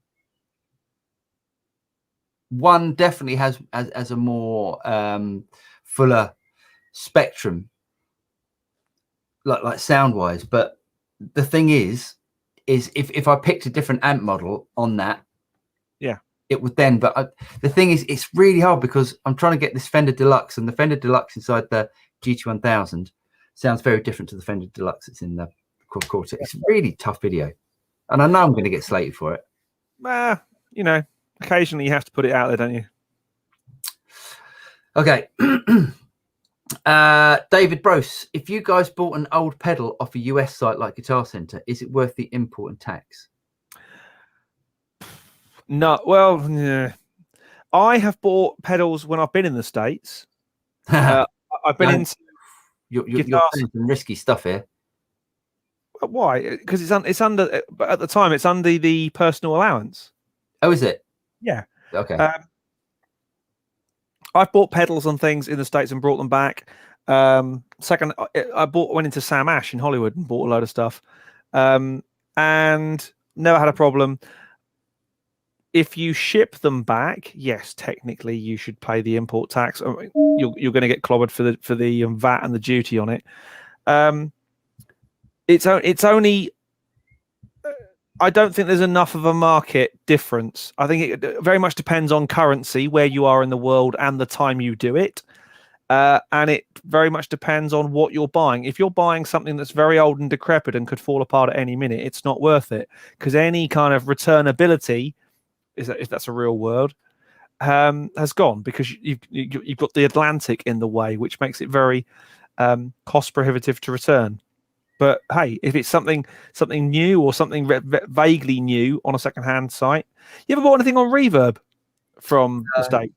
one. Definitely has a more fuller spectrum, like sound wise. But the thing is if I picked a different amp model on that, yeah, it would then. But the thing is, it's really hard because I'm trying to get this Fender Deluxe, and the Fender Deluxe inside the GT1000 sounds very different to the Fender Deluxe that's in the Quad Cortex. It's a really tough video, and I know I'm going to get slated for it. You know, occasionally you have to put it out there, don't you? Okay. David Brose, if you guys bought an old pedal off a US site like Guitar Center, is it worth the import and tax? No, well, yeah. I have bought pedals when I've been in the States. I've been into you're saying some risky stuff here. Why? Because it's under, but at the time it's under the personal allowance. Oh, is it? Yeah. Okay. I've bought pedals on things in the States and brought them back. Second, I went into Sam Ash in Hollywood and bought a load of stuff, and never had a problem. If you ship them back, yes, technically you should pay the import tax. You're going to get clobbered for the VAT and the duty on it. It's only. I don't think there's enough of a market difference. I think it very much depends on currency, where you are in the world, and the time you do it. And it very much depends on what you're buying. If you're buying something that's very old and decrepit and could fall apart at any minute, it's not worth it, because any kind of returnability, if that's a real word, has gone, because you've got the Atlantic in the way, which makes it very cost prohibitive to return. But hey, if it's something new or something vaguely new on a second-hand site, you ever bought anything on Reverb from the States?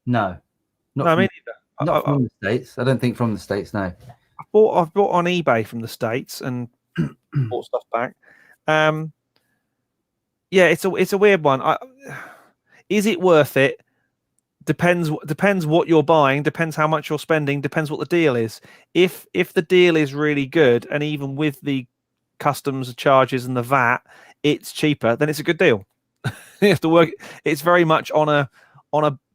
No, I mean, not from the States. I don't think from the States. No, I've bought on eBay from the States and bought stuff back. Yeah, it's a weird one. Is it worth it? Depends what you're buying, depends how much you're spending, depends what the deal is. If the deal is really good, and even with the customs charges and the VAT, it's cheaper, then it's a good deal. You have to work. It's very much on a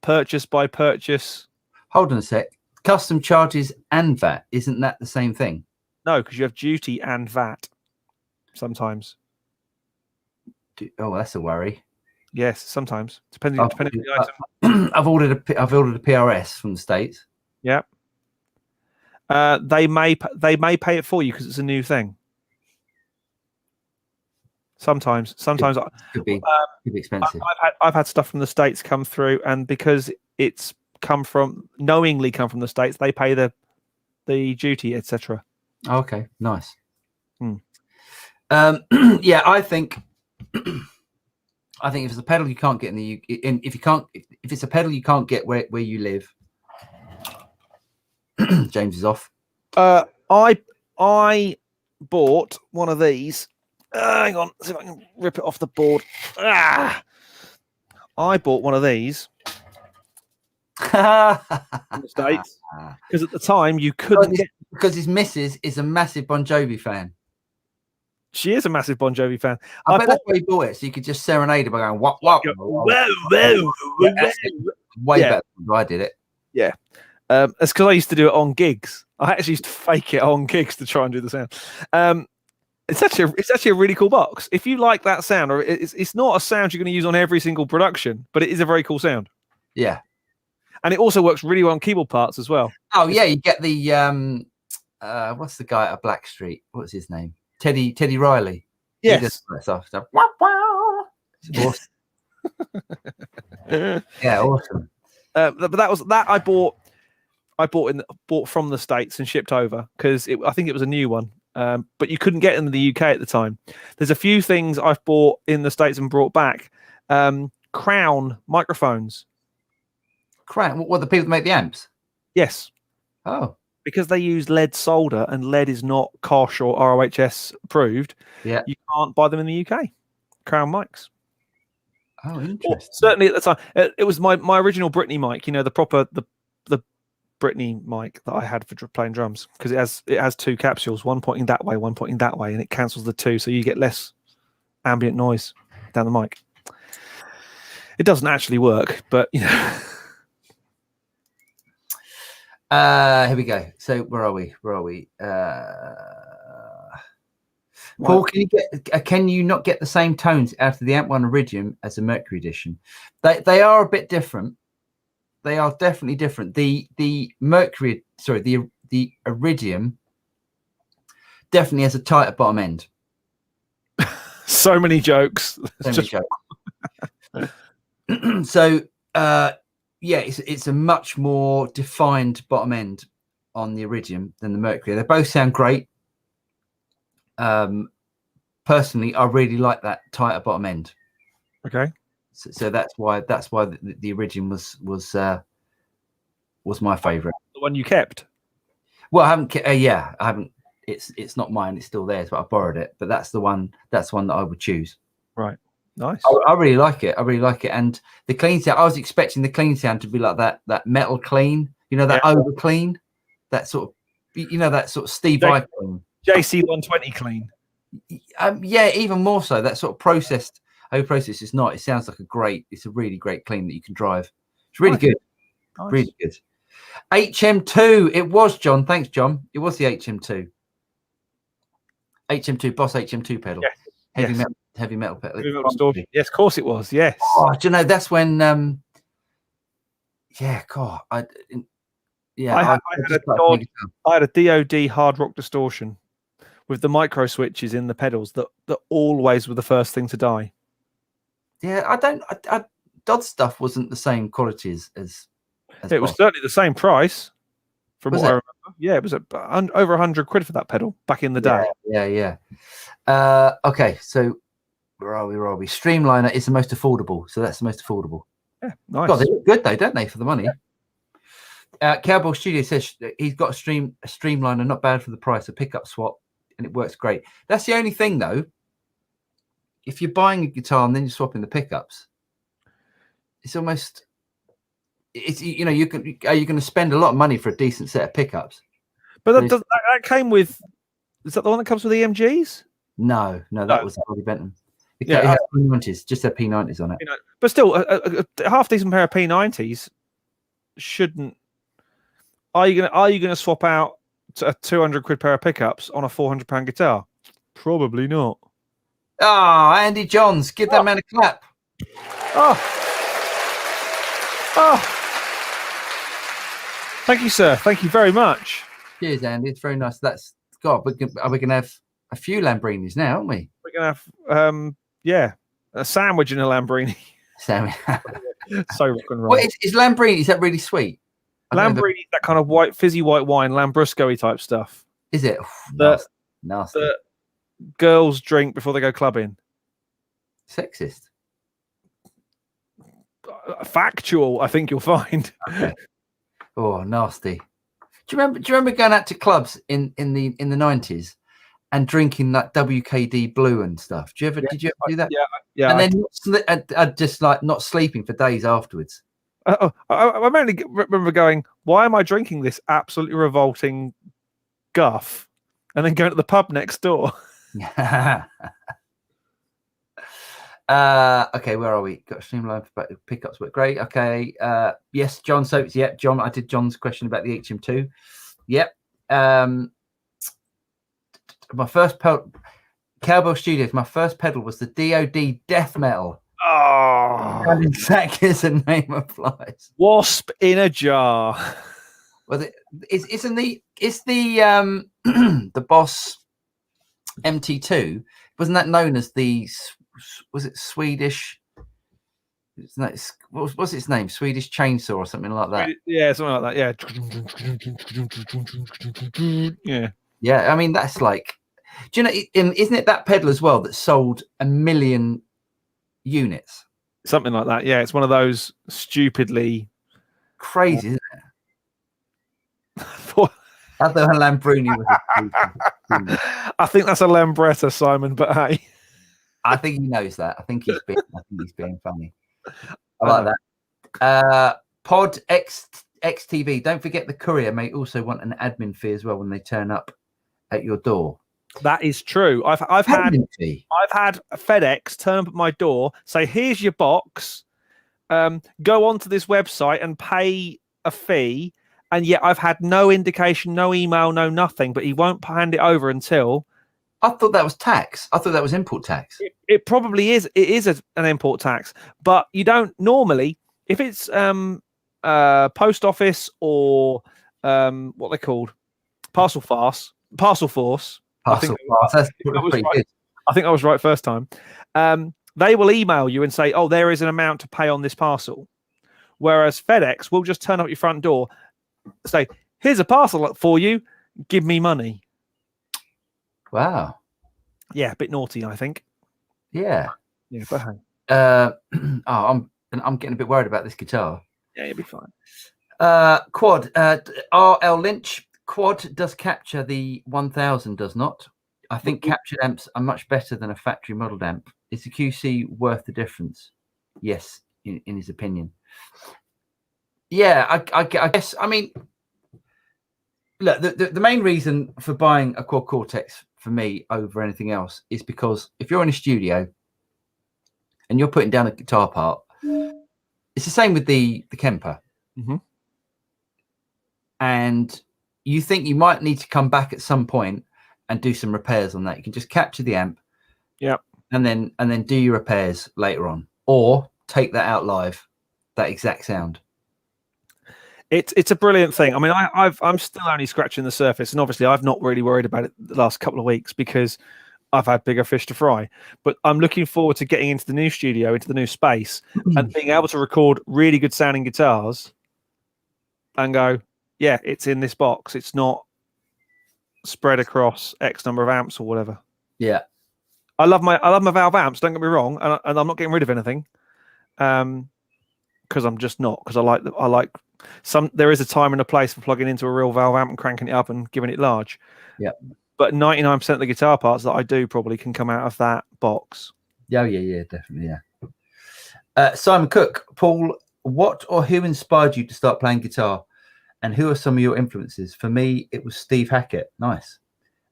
purchase by purchase. Hold on a sec. Custom charges and VAT, isn't that the same thing? No, because you have duty and VAT sometimes. Oh, that's a worry. Yes, sometimes depending on the item. I've ordered a PRS from the States. Yeah. They may pay it for you because it's a new thing. Sometimes could be expensive. I've had stuff from the States come through, and because it's knowingly come from the States, they pay the duty, etc. Okay, nice. Yeah, I think if it's a pedal you can't get in the UK, if it's a pedal you can't get where you live, James is off. I bought one of these. Hang on, see if I can rip it off the board. I bought one of these in the States because at the time you couldn't get, because his missus is a massive Bon Jovi fan. She is a massive Bon Jovi fan. I bet that's why he bought it, so you could just serenade her by going whoa. Way better than I did it. Yeah. It's because I used to do it on gigs. I actually used to fake it on gigs to try and do the sound. It's actually a really cool box. If you like that sound, or it's not a sound you're going to use on every single production, but it is a very cool sound. Yeah. And it also works really well on keyboard parts as well. Oh yeah, you get the what's the guy at Blackstreet? What's his name? Teddy Riley. Yes. He does that stuff. Wow, wow. It's awesome. Yeah, awesome. But that was that I bought from the States and shipped over because I think it was a new one. But you couldn't get them in the UK at the time. There's a few things I've bought in the States and brought back. Crown microphones. Crown? What, the people that make the amps? Yes. Oh. Because they use lead solder and lead is not COSH or ROHS approved. Yeah. You can't buy them in the UK. Crown mics. Oh, interesting. Well, certainly at the time, it was my original Britney mic. You know, the proper the Britney mic that I had for playing drums, because it has two capsules, one pointing that way, one pointing that way, and it cancels the two, so you get less ambient noise down the mic. It doesn't actually work, but you know. Here we go. So where are we? Paul, can you not get the same tones out of the Amp 1 Iridium as the Mercury Edition? They are a bit different. They are definitely different. The Mercury, sorry, the Iridium definitely has a tighter bottom end. So many jokes. So yeah, it's a much more defined bottom end on the Iridium than the Mercury. They both sound great. Personally, I really like that tighter bottom end. Okay. So that's why the Iridium was my favorite. The one you kept? Well, I haven't. Yeah, I haven't. It's not mine. It's still theirs, but I borrowed it. But that's the one. That's one that I would choose. Right. Nice. I really like it. And the clean sound. I was expecting the clean sound to be like that metal clean. You know, that over clean. That sort of. You know, that sort of Steve Vai clean. JC 120 clean. Yeah, even more so. That sort of processed. Process is not. It sounds like it's a really great clean that you can drive. It's really good. Nice. Really good. HM2. It was, John. Thanks, John. It was the HM2. HM2, Boss HM2 pedal. Yes. Heavy metal pedal. Heavy metal distortion. Yes, of course it was. Yes. Oh, do you know, that's when yeah, God. I had a DOD hard rock distortion with the micro switches in the pedals that always were the first thing to die. Yeah, Dodd stuff wasn't the same quality as it was certainly the same price from what I remember. Yeah, it was over 100 quid for that pedal back in the day. Yeah. Okay, so where are we? Streamliner is the most affordable, so that's the most affordable. Yeah, nice. God, they look good though, don't they, for the money? Cowboy Studio says he's got a Streamliner, not bad for the price, a pickup swap, and it works great. That's the only thing though. If you're buying a guitar and then you're swapping the pickups, it's almost, you know, are you going to spend a lot of money for a decent set of pickups? But that came with, is that the one that comes with EMGs? No, that was Harley Benton. It has P90s, just had P90s on it. You know, but still, a half decent pair of P90s shouldn't. Are you gonna swap out a 200 quid pair of pickups on a £400 guitar? Probably not. Ah, Andy Johns, give that man a clap. Oh. Thank you, sir. Thank you very much. Cheers, Andy. It's very nice. That's God. Are we gonna have a few Lambrinis now, aren't we? We're gonna have a sandwich in a Lambrini. Sandwich. So rock and roll. What is Lambrini? Is that really sweet? Lambrini, that kind of fizzy white wine, Lambrusco-y type stuff. Is it? Nasty. That girls drink before they go clubbing. Sexist. Factual, I think you'll find. Okay. Oh, nasty. Do you remember going out to clubs in the 90s and drinking that WKD Blue and stuff? Did you ever do that? Yeah. And then just like not sleeping for days afterwards. I mainly remember going, why am I drinking this absolutely revolting guff? And then going to the pub next door. Okay, where are we? Got a streamline for pickups, but great. Okay, yes, John Soaps. Yep, John. I did John's question about the HM2. Yep. My first pedal, Cowbell Studios. My first pedal was the DOD Death Metal. Oh, And exactly as the name applies. wasp in a jar. Well, isn't the the Boss MT2? Wasn't that known as the was it Swedish? What's its name? Swedish chainsaw or something like that. Yeah, something like that. Yeah. Yeah, I mean that's like, do you know? Isn't it that pedal as well that sold 1 million units? Something like that. Yeah, it's one of those stupidly Crazy, isn't it? I I thought Lambruni was think that's a Lambretta, Simon, but hey. I think he knows that. I think he's being funny. I like that. Pod XTV. Don't forget the courier may also want an admin fee as well when they turn up at your door. That is true. I've had FedEx turn up at my door, say, "Here's your box. Go onto this website and pay a fee." And yet I've had no indication, no email, no nothing. But he won't hand it over until. I thought that was tax. I thought that was import tax. It probably is. It is an import tax, but you don't normally, if it's post office or what they're called, parcel force. I think I was right first time. They will email you and say, "Oh, there is an amount to pay on this parcel," whereas FedEx will just turn up your front door, say, "Here's a parcel for you. Give me money." Wow. Yeah, a bit naughty, I think. Yeah. Yeah, but hey. I'm getting a bit worried about this guitar. Yeah, you'll be fine. Quad. RL Lynch. Quad does capture the 1000, does not. I think captured amps are much better than a factory modelled amp. Is the QC worth the difference? Yes, in his opinion. Yeah, I guess. I mean, look, the main reason for buying a Quad Cortex for me over anything else is because if you're in a studio and you're putting down a guitar part, it's the same with the Kemper. Mm-hmm. And you think you might need to come back at some point and do some repairs on that. You can just capture the amp, and then do your repairs later on, or take that out live, that exact sound. It's a brilliant thing. I mean, I'm still only scratching the surface, and obviously I've not really worried about it the last couple of weeks because I've had bigger fish to fry. But I'm looking forward to getting into the new studio, into the new space, and being able to record really good sounding guitars and go, yeah, it's in this box. It's not spread across X number of amps or whatever. Yeah, I love my Valve amps. Don't get me wrong, and I'm not getting rid of anything, because I'm just not. Because I like some. There is a time and a place for plugging into a real Valve amp and cranking it up and giving it large. Yeah, but 99% of the guitar parts that I do probably can come out of that box. Yeah, definitely. Yeah. Simon Cook, Paul, what or who inspired you to start playing guitar? And who are some of your influences? For me, it was Steve Hackett. Nice.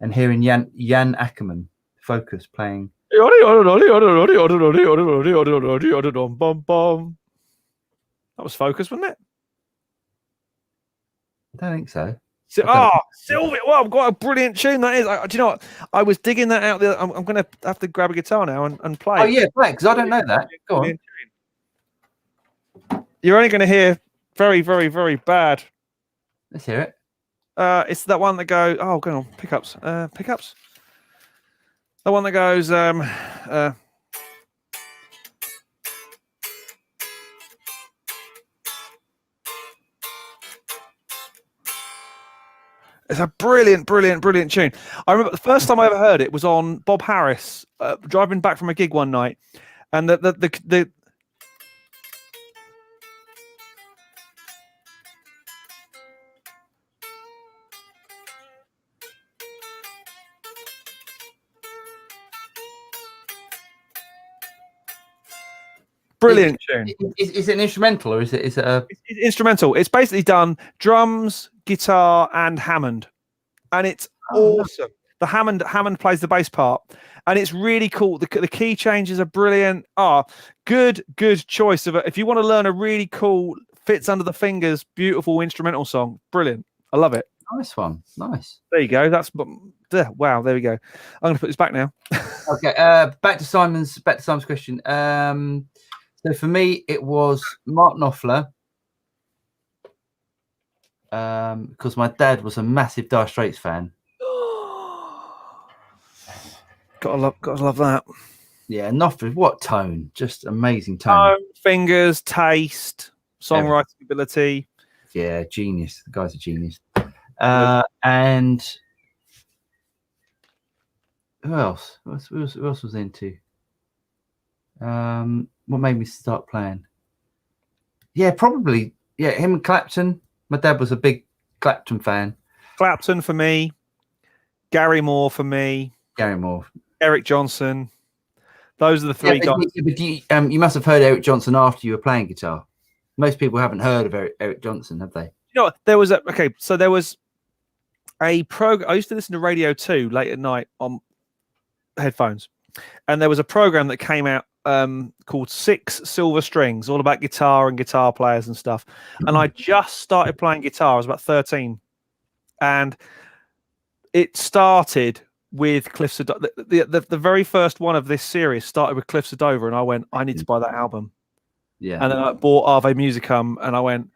And hearing Jan Ackerman, Focus, playing. That was Focus, wasn't it? I don't think so. Sylvia! Well, I've got a brilliant tune that is. Do you know what? I was digging that out. I'm going to have to grab a guitar now and play. Oh, yeah, play, because I don't know that. Go on. You're only going to hear very, very, very bad. Let's hear it. It's that one that goes. Oh, go on. Pickups. Pickups. The one that goes. It's a brilliant, brilliant, brilliant tune. I remember the first time I ever heard it was on Bob Harris, driving back from a gig one night, and the brilliant tune. Is it an instrumental or is it a? It's instrumental. It's basically done drums, guitar, and Hammond, and it's awesome. The Hammond plays the bass part, and it's really cool. The key changes are brilliant. Good choice of it. If you want to learn a really cool, fits under the fingers, beautiful instrumental song, brilliant. I love it. Nice one. Nice. There you go. That's Wow, there we go. I'm going to put this back now. Okay, back to Simon's question. So for me, it was Mark Knopfler, because my dad was a massive Dire Straits fan. Gotta love that. Yeah, Knopfler, what tone? Just amazing tone. Fingers, taste, songwriting ability. Yeah, genius. The guy's a genius. And who else? Who else was into? What made me start playing? Yeah, probably. Yeah, him and Clapton. My dad was a big Clapton fan. Clapton for me. Gary Moore for me. Gary Moore. Eric Johnson. Those are the three guys. But you must have heard Eric Johnson after you were playing guitar. Most people haven't heard of Eric Johnson, have they? You know what? There was a program. I used to listen to Radio 2 late at night on headphones, and there was a program that came out called 6 Silver Strings, all about guitar and guitar players and stuff. And I just started playing guitar. I was about 13, and it started with Cliffs of the very first one of this series started with Cliffs of Dover, and I went, I need to buy that album. Yeah. And then I bought Ave Musicum, and I went,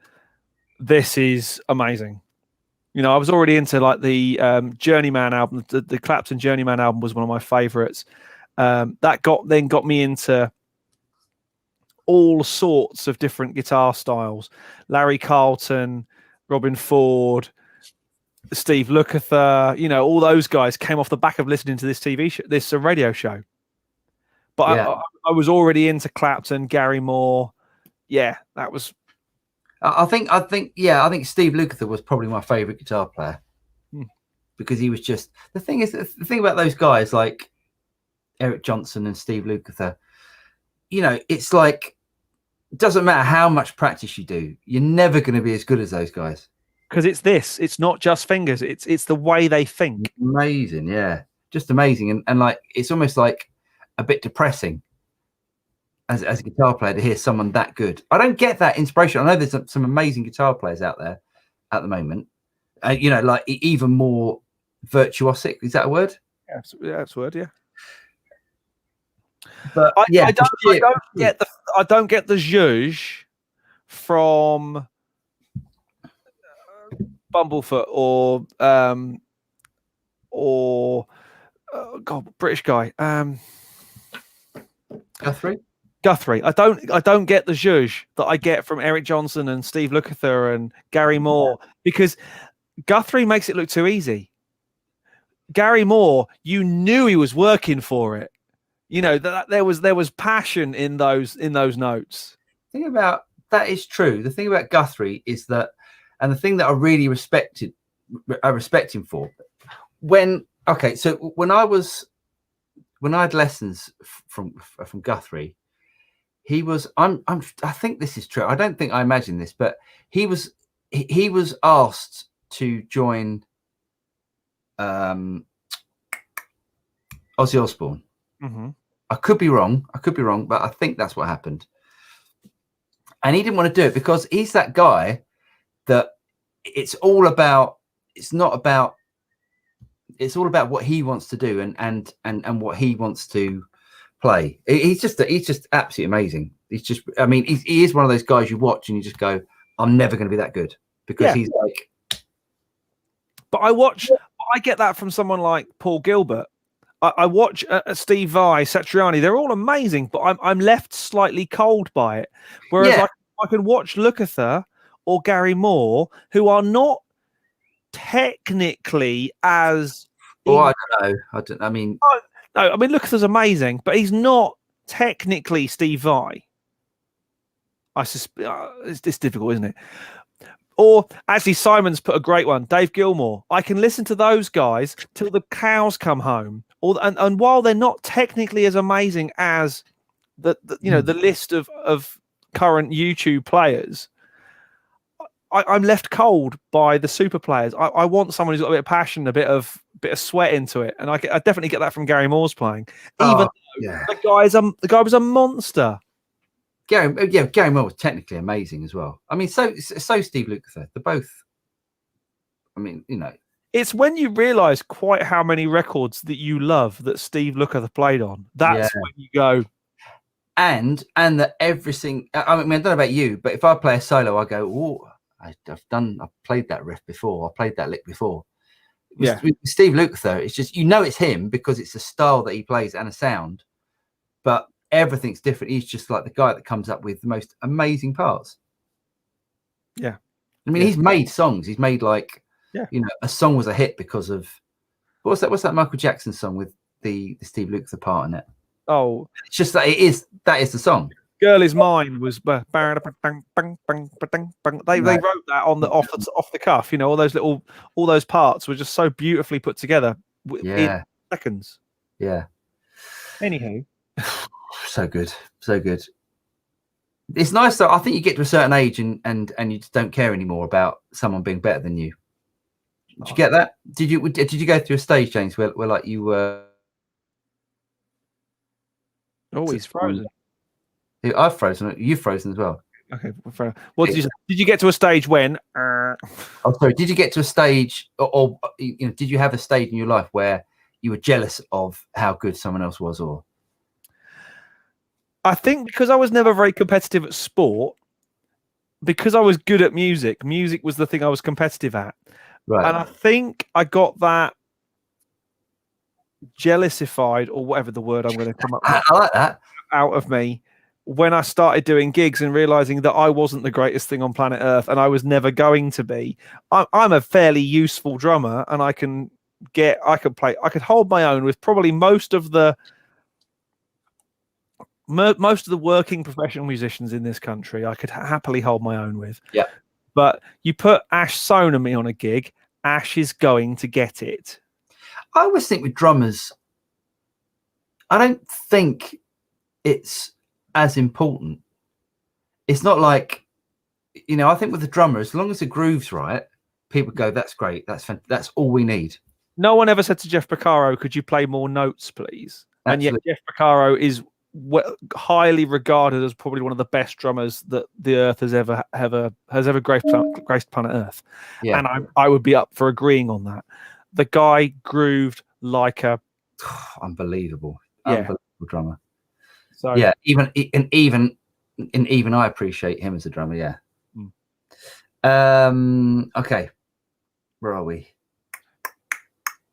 this is amazing. You know, I was already into like the Journeyman album. The Clapton Journeyman album was one of my favorites. That got me into all sorts of different guitar styles. Larry Carlton, Robin Ford, Steve Lukather, you know, all those guys came off the back of listening to this TV show, this radio show. But yeah. I was already into Clapton, Gary Moore. Yeah, that was. I think Steve Lukather was probably my favorite guitar player because he was just the thing about those guys like Eric Johnson and Steve Lukather. You know, it's like it doesn't matter how much practice you do, you're never going to be as good as those guys. Because it's not just fingers, it's the way they think. Amazing, yeah, just amazing, and like it's almost like a bit depressing as a guitar player to hear someone that good. I don't get that inspiration. I know there's some amazing guitar players out there at the moment. You know, like even more virtuosic. Is that a word? Yeah, that's a word. Yeah. But I don't get the zhuzh from Bumblefoot or British guy. Guthrie. I don't get the zhuzh that I get from Eric Johnson and Steve Lukather and Gary Moore because Guthrie makes it look too easy. Gary Moore, you knew he was working for it. You know that there was passion in those notes. The thing about that is true. The thing about Guthrie is that, and the thing that I really respect him for, when I had lessons from Guthrie, he was I think this is true. I don't think I imagined this, but he was asked to join Ozzy Osbourne. Mm-hmm. I could be wrong, but I think that's what happened. And he didn't want to do it because he's that guy that it's all about what he wants to do and what he wants to play. He's just absolutely amazing. He is one of those guys you watch and you just go, I'm never going to be that good because he's like. But I get that from someone like Paul Gilbert. I watch Steve Vai, Satriani. They're all amazing, but I'm left slightly cold by it. Whereas I can watch Lukather or Gary Moore, who are not technically as. Oh, I don't know. No, Lukather's amazing, but he's not technically Steve Vai. It's difficult, isn't it? Or actually, Simon's put a great one. Dave Gilmour. I can listen to those guys till the cows come home. And while they're not technically as amazing as the list of current YouTube players, I'm left cold by the super players. I want someone who's got a bit of passion, a bit of sweat into it, and I definitely get that from Gary Moore's playing. Even the guy was a monster. Gary Moore was technically amazing as well. So Steve Lukather. They're both. It's when you realise quite how many records that you love that Steve Lukather played on. That's when you go. And that everything. I mean, I don't know about you, but if I play a solo, I go, "Oh, I've played that riff before. I played that lick before." With Steve Lukather, it's just it's him because it's a style that he plays and a sound, but everything's different. He's just like the guy that comes up with the most amazing parts. Yeah, I mean, he's made songs. He's made a song was a hit because of what's that Michael Jackson song with the Steve Lukather part in it? Oh, it's just that that is the song. Girl Is Mine was they wrote that on the off the cuff, all those parts were just so beautifully put together in seconds. Yeah. Anywho, so good. It's nice though. I think you get to a certain age and you just don't care anymore about someone being better than you. Did you get that? Did you go through a stage, James, where like you were? Oh, he's frozen. I've frozen. You've frozen as well. Okay. What did you say? Did you get to a stage when? Oh, sorry. Did you get to a stage, or did you have a stage in your life where you were jealous of how good someone else was, or? I think because I was never very competitive at sport, because I was good at music was the thing I was competitive at. Right. And I think I got that jealousified, or whatever the word I'm going to come up with. I like that. Out of me when I started doing gigs and realizing that I wasn't the greatest thing on planet Earth and I was never going to be. I'm a fairly useful drummer and I could hold my own with probably most of the working professional musicians in this country. I could happily hold my own with. Yeah. But you put Ash Sonamy on a gig, Ash is going to get it. I always think with drummers, I don't think it's as important. It's not like, I think with the drummer, as long as the groove's right, people go, that's great. That's all we need. No one ever said to Jeff Porcaro, could you play more notes, please? Absolutely. And yet Jeff Porcaro is highly regarded as probably one of the best drummers that the earth has ever graced planet Earth. Yeah. And I would be up for agreeing on that. The guy grooved like a unbelievable drummer. So yeah, even I appreciate him as a drummer. Yeah. Okay, where are we?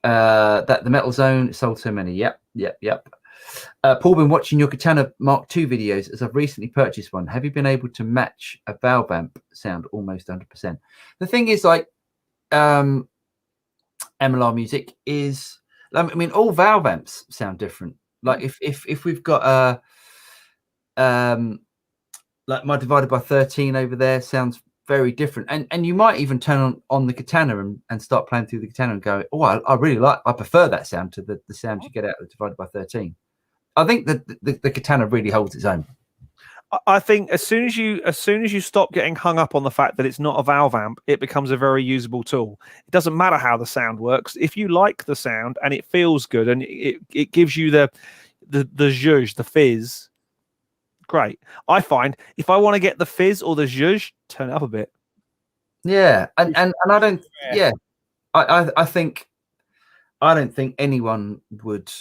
That the Metal Zone sold so many. Yep. Paul, been watching your Katana Mark II videos as I've recently purchased one. Have you been able to match a valve amp sound almost 100%? The thing is, like, MLR music is, I mean, all valve amps sound different. Like if we've got like my divided by 13 over there sounds very different, and you might even turn on the Katana and start playing through the Katana and go, oh, I prefer that sound to the sound you get out of the divided by 13. I think that the Katana really holds its own. I think as soon as you stop getting hung up on the fact that it's not a valve amp, it becomes a very usable tool. It doesn't matter how the sound works. If you like the sound and it feels good and it gives you the zhuzh, the fizz, great. I find if I want to get the fizz or the zhuzh, turn it up a bit. Yeah, and I don't. Yeah, I think I don't think anyone would.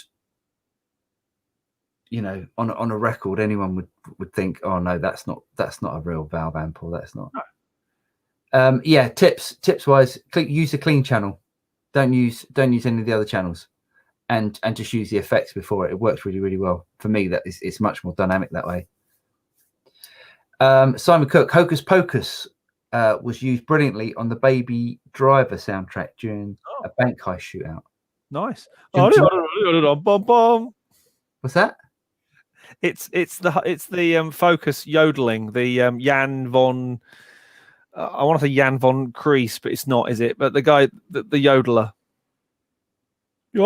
On a record, anyone would think, oh no, that's not a real valve amp, or that's not. No. Yeah, tips wise, use the clean channel. Don't use any of the other channels, and just use the effects before it. It works really, really well for me. It's much more dynamic that way. Simon Cook, Hocus Pocus was used brilliantly on the Baby Driver soundtrack during a bank heist shootout. Nice. What's that? It's the Focus yodeling, the Jan von I want to say Jan von Kreese, but it's not, is it? But the guy, the yodeler. I'm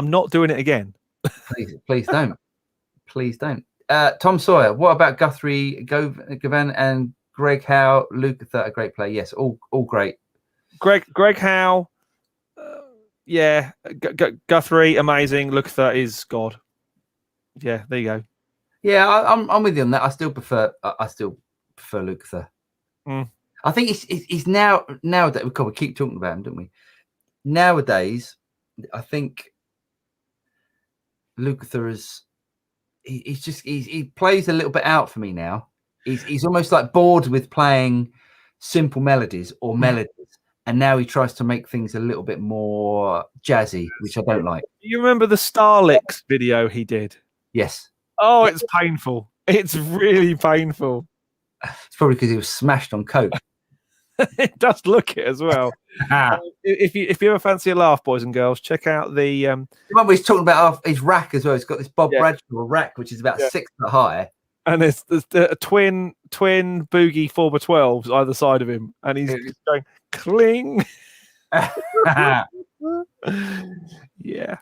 not doing it again. Please don't. Please don't. Tom Sawyer, what about Guthrie, Govan, and Greg Howe? Lukather, a great player. Yes, all great. Greg Howe. Yeah, Guthrie, amazing. Lukather is God. Yeah, there you go. Yeah, I'm with you on that. I still prefer Lukather. I think he's nowadays. We keep talking about him, don't we? Nowadays, I think Lukather is. He plays a little bit out for me now. He's almost like bored with playing simple melodies or melodies, and now he tries to make things a little bit more jazzy, which I don't like. You remember the Starlix video he did? Yes. Oh, it's painful. It's really painful. It's probably because he was smashed on coke. It does look it as well. If you ever fancy a laugh, boys and girls, check out the remember he's talking about his rack as well. He's got this Bob Bradshaw rack, which is about 6 foot high, and there's a twin Boogie 4x12s either side of him, and he's just going cling. Yeah.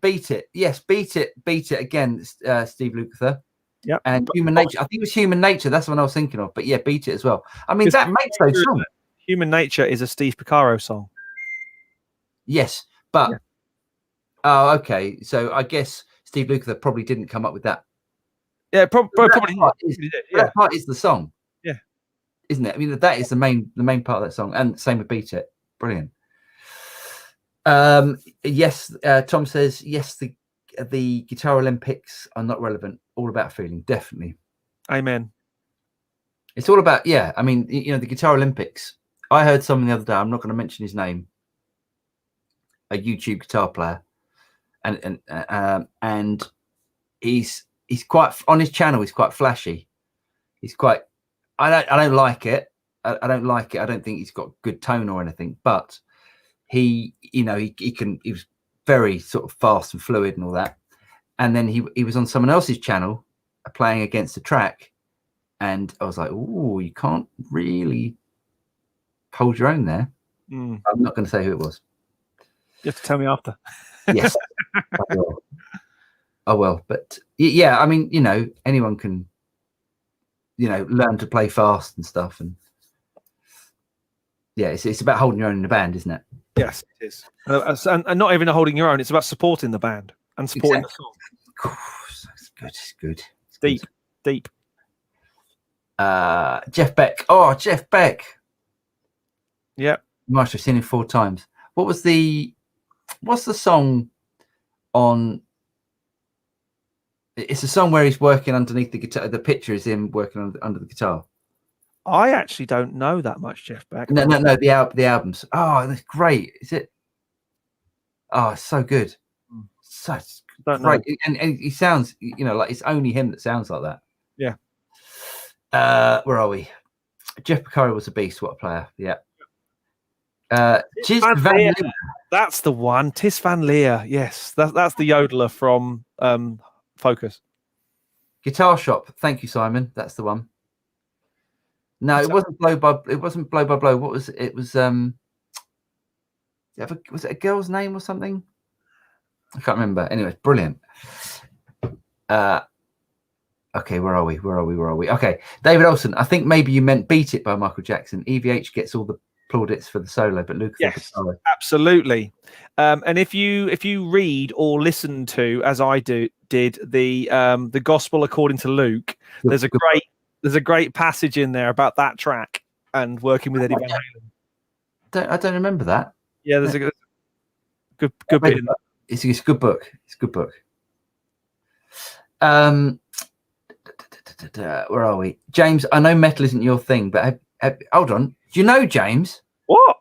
Beat It. Yes, Beat It again, Steve Lukather. Yeah. And Human Nature. I think it was Human Nature. That's the one I was thinking of. But yeah, Beat It as well. I mean, that makes those songs. Human Nature is a Steve Porcaro song. Yes, but oh, okay. So I guess Steve Lukather probably didn't come up with that. Yeah, probably. That part is the song. Yeah, isn't it? I mean, that is the main part of that song, and same with Beat It. Brilliant. Yes, Tom says yes. The Guitar Olympics are not relevant. All about feeling, definitely. Amen. It's all about I mean, the Guitar Olympics. I heard someone the other day. I'm not going to mention his name. A YouTube guitar player, and he's quite on his channel. He's quite flashy. He's quite. I don't like it. I don't like it. I don't think he's got good tone or anything. But he was very sort of fast and fluid and all that. And then he was on someone else's channel playing against a track, and I was like, "Oh, you can't really hold your own there." I'm not going to say who it was. You have to tell me after. Yes, I will. But yeah, I mean, anyone can, learn to play fast and stuff, and yeah, it's about holding your own in the band, isn't it? Yes, it is, and not even holding your own. It's about supporting the band and supporting the song. It's good. It's deep. Jeff Beck. Oh, Jeff Beck. Yeah, you must have seen him 4 times. What's the song on? It's a song where he's working underneath the guitar. The picture is him working under the guitar. I actually don't know that much Jeff Beck. No. The albums. Oh, that's great. Is it? Oh, it's so good. Such great. And he sounds, like it's only him that sounds like that. Yeah. Where are we? Jeff Porcaro was a beast. What a player. Yeah. Tis Van Leer. That's the one. Tis Van Leer. Yes, that's the yodeler from Focus. Guitar Shop. Thank you, Simon. That's the one. No, it wasn't Blow by Blow. What was it? It was was it a girl's name or something? I can't remember. Anyway, brilliant. Okay, where are we? Okay, David Olson. I think maybe you meant Beat It by Michael Jackson. EVH gets all the plaudits for the solo, but Luke. Yes, absolutely. And if you read or listen to, as I did, the Gospel According to Luke, there's a great passage in there about that track and working with Eddie Van Halen. I don't remember that. Yeah, there's a good bit in that. It's a good book. It's a good book. Where are we? James, I know metal isn't your thing, but hold on. Do you know James? What?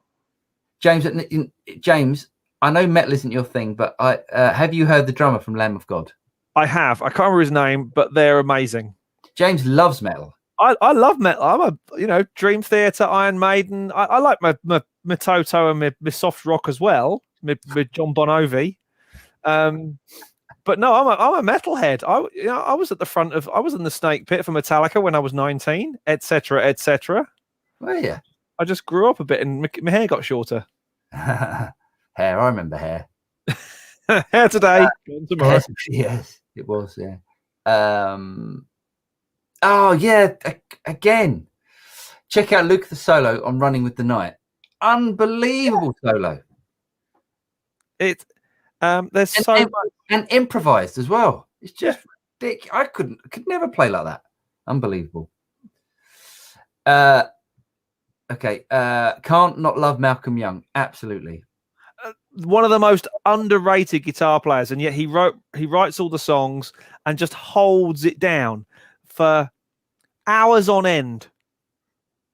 James, I know metal isn't your thing, but have you heard the drummer from Lamb of God? I have. I can't remember his name, but they're amazing. James loves metal. I love metal. I'm a Dream Theater, Iron Maiden. I like my Toto and my soft rock as well, with John Bon Jovi. But no, I'm a metalhead. I was at the front of. I was in the Snake Pit for Metallica when I was 19, etc., etc. Oh yeah. I just grew up a bit and my hair got shorter. Hair, I remember hair. Hair today, gone tomorrow. Yes, it was. Yeah. Oh yeah. Again, check out Luke the solo on Running with the Night. Unbelievable solo. There's so much and improvised as well. It's just I could never play like that. Unbelievable. Okay. Can't not love Malcolm Young. Absolutely. One of the most underrated guitar players, and yet he writes all the songs and just holds it down for hours on end,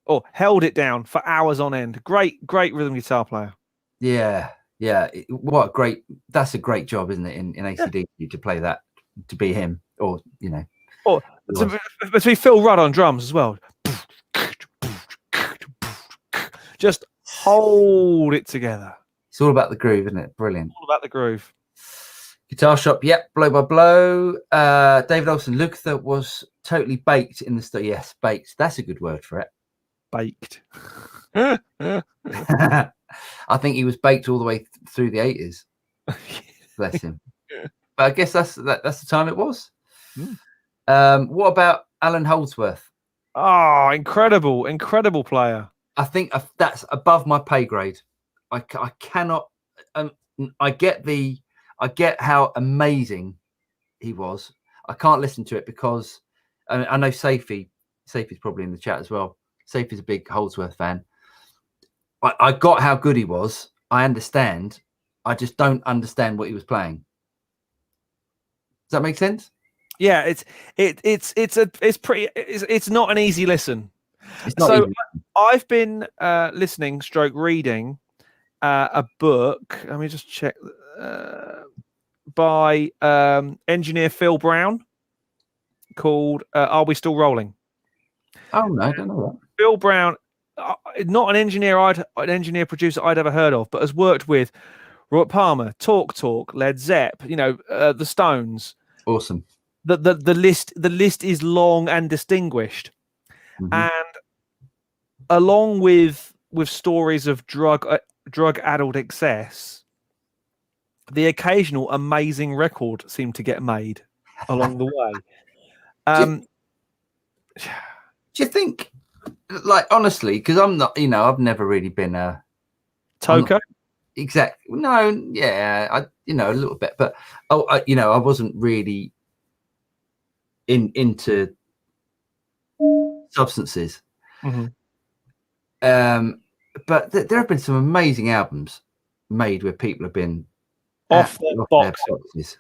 or held it down for hours on end. Great rhythm guitar player. Yeah. That's a great job, isn't it? In AC/DC to play that, to be him, or Or between Phil Rudd on drums as well. Just hold it together. It's all about the groove, isn't it? Brilliant. All about the groove. Guitar Shop, yep, Blow by Blow. David Olsen, Lukather was totally baked in the studio. Yes, baked. That's a good word for it. Baked. I think he was baked all the way through the 80s. Bless him. But I guess that's the time it was. What about Alan Holdsworth? Oh, incredible player. I think that's above my pay grade. I cannot. I get how amazing he was. I can't listen to it because I know Safey's probably in the chat as well. Safey's a big Holdsworth fan. I got how good he was. I understand. I just don't understand what he was playing. Does that make sense? Yeah, it's not an easy listen. It's not so easy. I've been listening stroke reading a book. Let me just check. By engineer Phil Brown called Are We Still Rolling? Oh no, I don't know that. Phil Brown, not an engineer producer I'd ever heard of, but has worked with Robert Palmer, Talk, Led Zepp, the Stones. Awesome. The list is long and distinguished. And along with stories of drug addled excess, the occasional amazing record seemed to get made along the way. Do you think, like, honestly, because I'm not, I've never really been a Toker? Exactly. No, yeah, a little bit, but I wasn't really into substances. But there have been some amazing albums made where people have been off their boxes.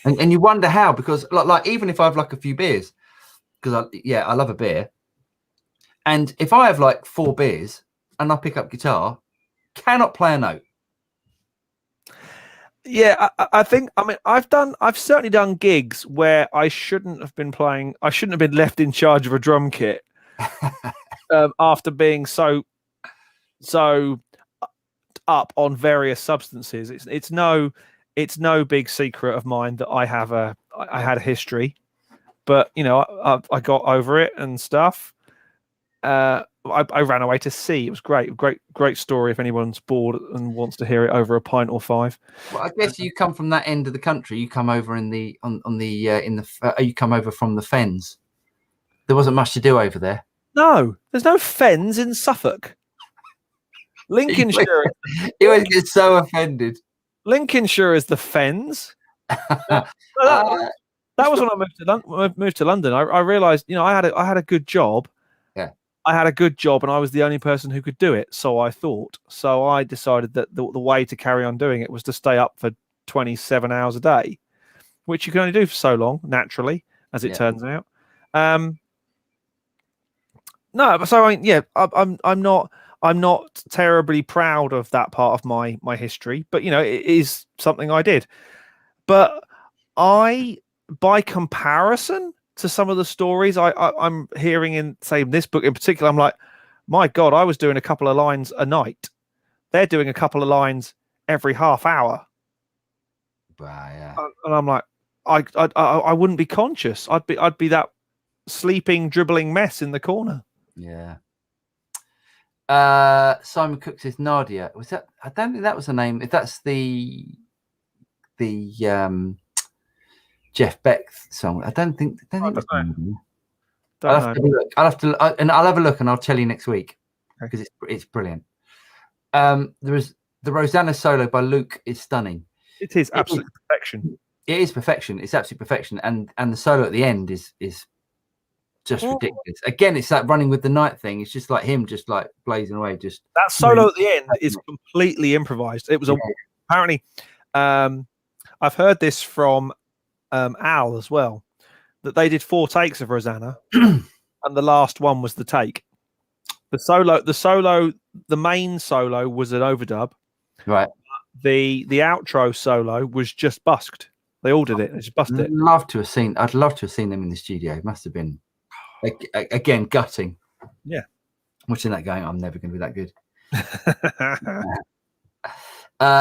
and you wonder how, because like even if I have like a few beers, because I love a beer, and if I have like 4 beers and I pick up guitar, cannot play a note. Yeah, I think, I've certainly done gigs where I shouldn't have been left in charge of a drum kit after being so up on various substances. It's no big secret of mine that I had a history, but I got over it and stuff. I ran away to sea. It was great story. If anyone's bored and wants to hear it over a pint or 5. Well, I guess you come from that end of the country. You come over you come over from the Fens. There wasn't much to do over there. No, there's no Fens in Suffolk. Lincolnshire. He always gets so offended. Lincolnshire is the Fens. That was when I moved to London. I realised, I had a good job. Yeah, I had a good job, and I was the only person who could do it. So I thought. So I decided that the way to carry on doing it was to stay up for 27 hours a day, which you can only do for so long, naturally, as it turns out. No, so I'm not terribly proud of that part of my history, but it is something I did. But by comparison to some of the stories I'm hearing in, say, this book in particular, I'm like, my God, I was doing a couple of lines a night. They're doing a couple of lines every half hour. Wow, yeah. And I'm like, I wouldn't be conscious. I'd be that sleeping, dribbling mess in the corner. Yeah. Simon Cook says Nadia. Was that? I don't think that was the name. If that's the Jeff Beck song, I don't think. I'll have to look. I'll have a look, and I'll tell you next week, because it's brilliant. There is the Rosanna Solo by Luke is stunning. It is absolute perfection. It is perfection. It's absolute perfection, and the solo at the end is just ridiculous. Again, it's that running with the night thing. It's just like him, just like blazing away. Just that solo at the end is completely improvised. It was apparently. I've heard this from Al as well, that they did 4 takes of Rosanna, and the last one was the take. The main solo was an overdub. Right. The outro solo was just busked. They all did it. They just busted it. I'd love to have seen them in the studio. It must have been again gutting. Yeah. Watching that going, I'm never going to be that good.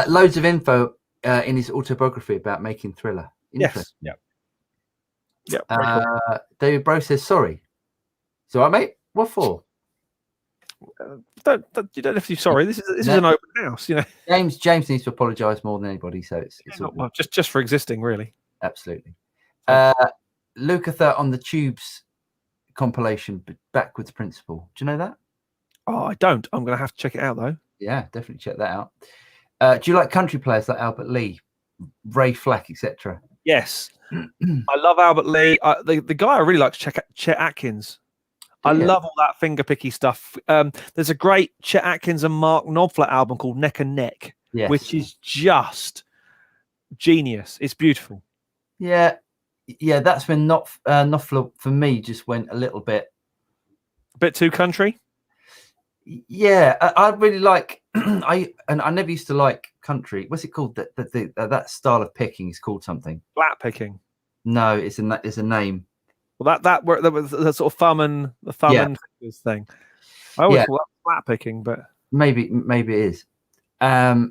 Loads of info in his autobiography about making Thriller. Yes. Yeah. Yeah. Cool. David Bro says sorry. So, all right, mate. What for? You don't have to be sorry. This is an open house, you know. James needs to apologise more than anybody, so it's well, just for existing, really. Absolutely. Lukather on the Tubes compilation, Backwards Principle. Do you know that? Oh, I don't. I'm going to have to check it out though. Yeah, definitely check that out. Do you like country players like Albert Lee, Ray Flack, etc.? Yes, I love Albert Lee. The guy I really like is Chet Atkins. I love all that finger picky stuff. There's a great Chet Atkins and Mark Knopfler album called Neck and Neck, which is just genius. It's beautiful. Yeah, that's when Knopfler for me just went a little bit too country. Yeah, I really like. I never used to like country. What's it called? That style of picking is called something. Flat picking. No, it's a name. Well, that was the sort of thumb and fingers thing. I always call that flat picking, but maybe it is. Yeah.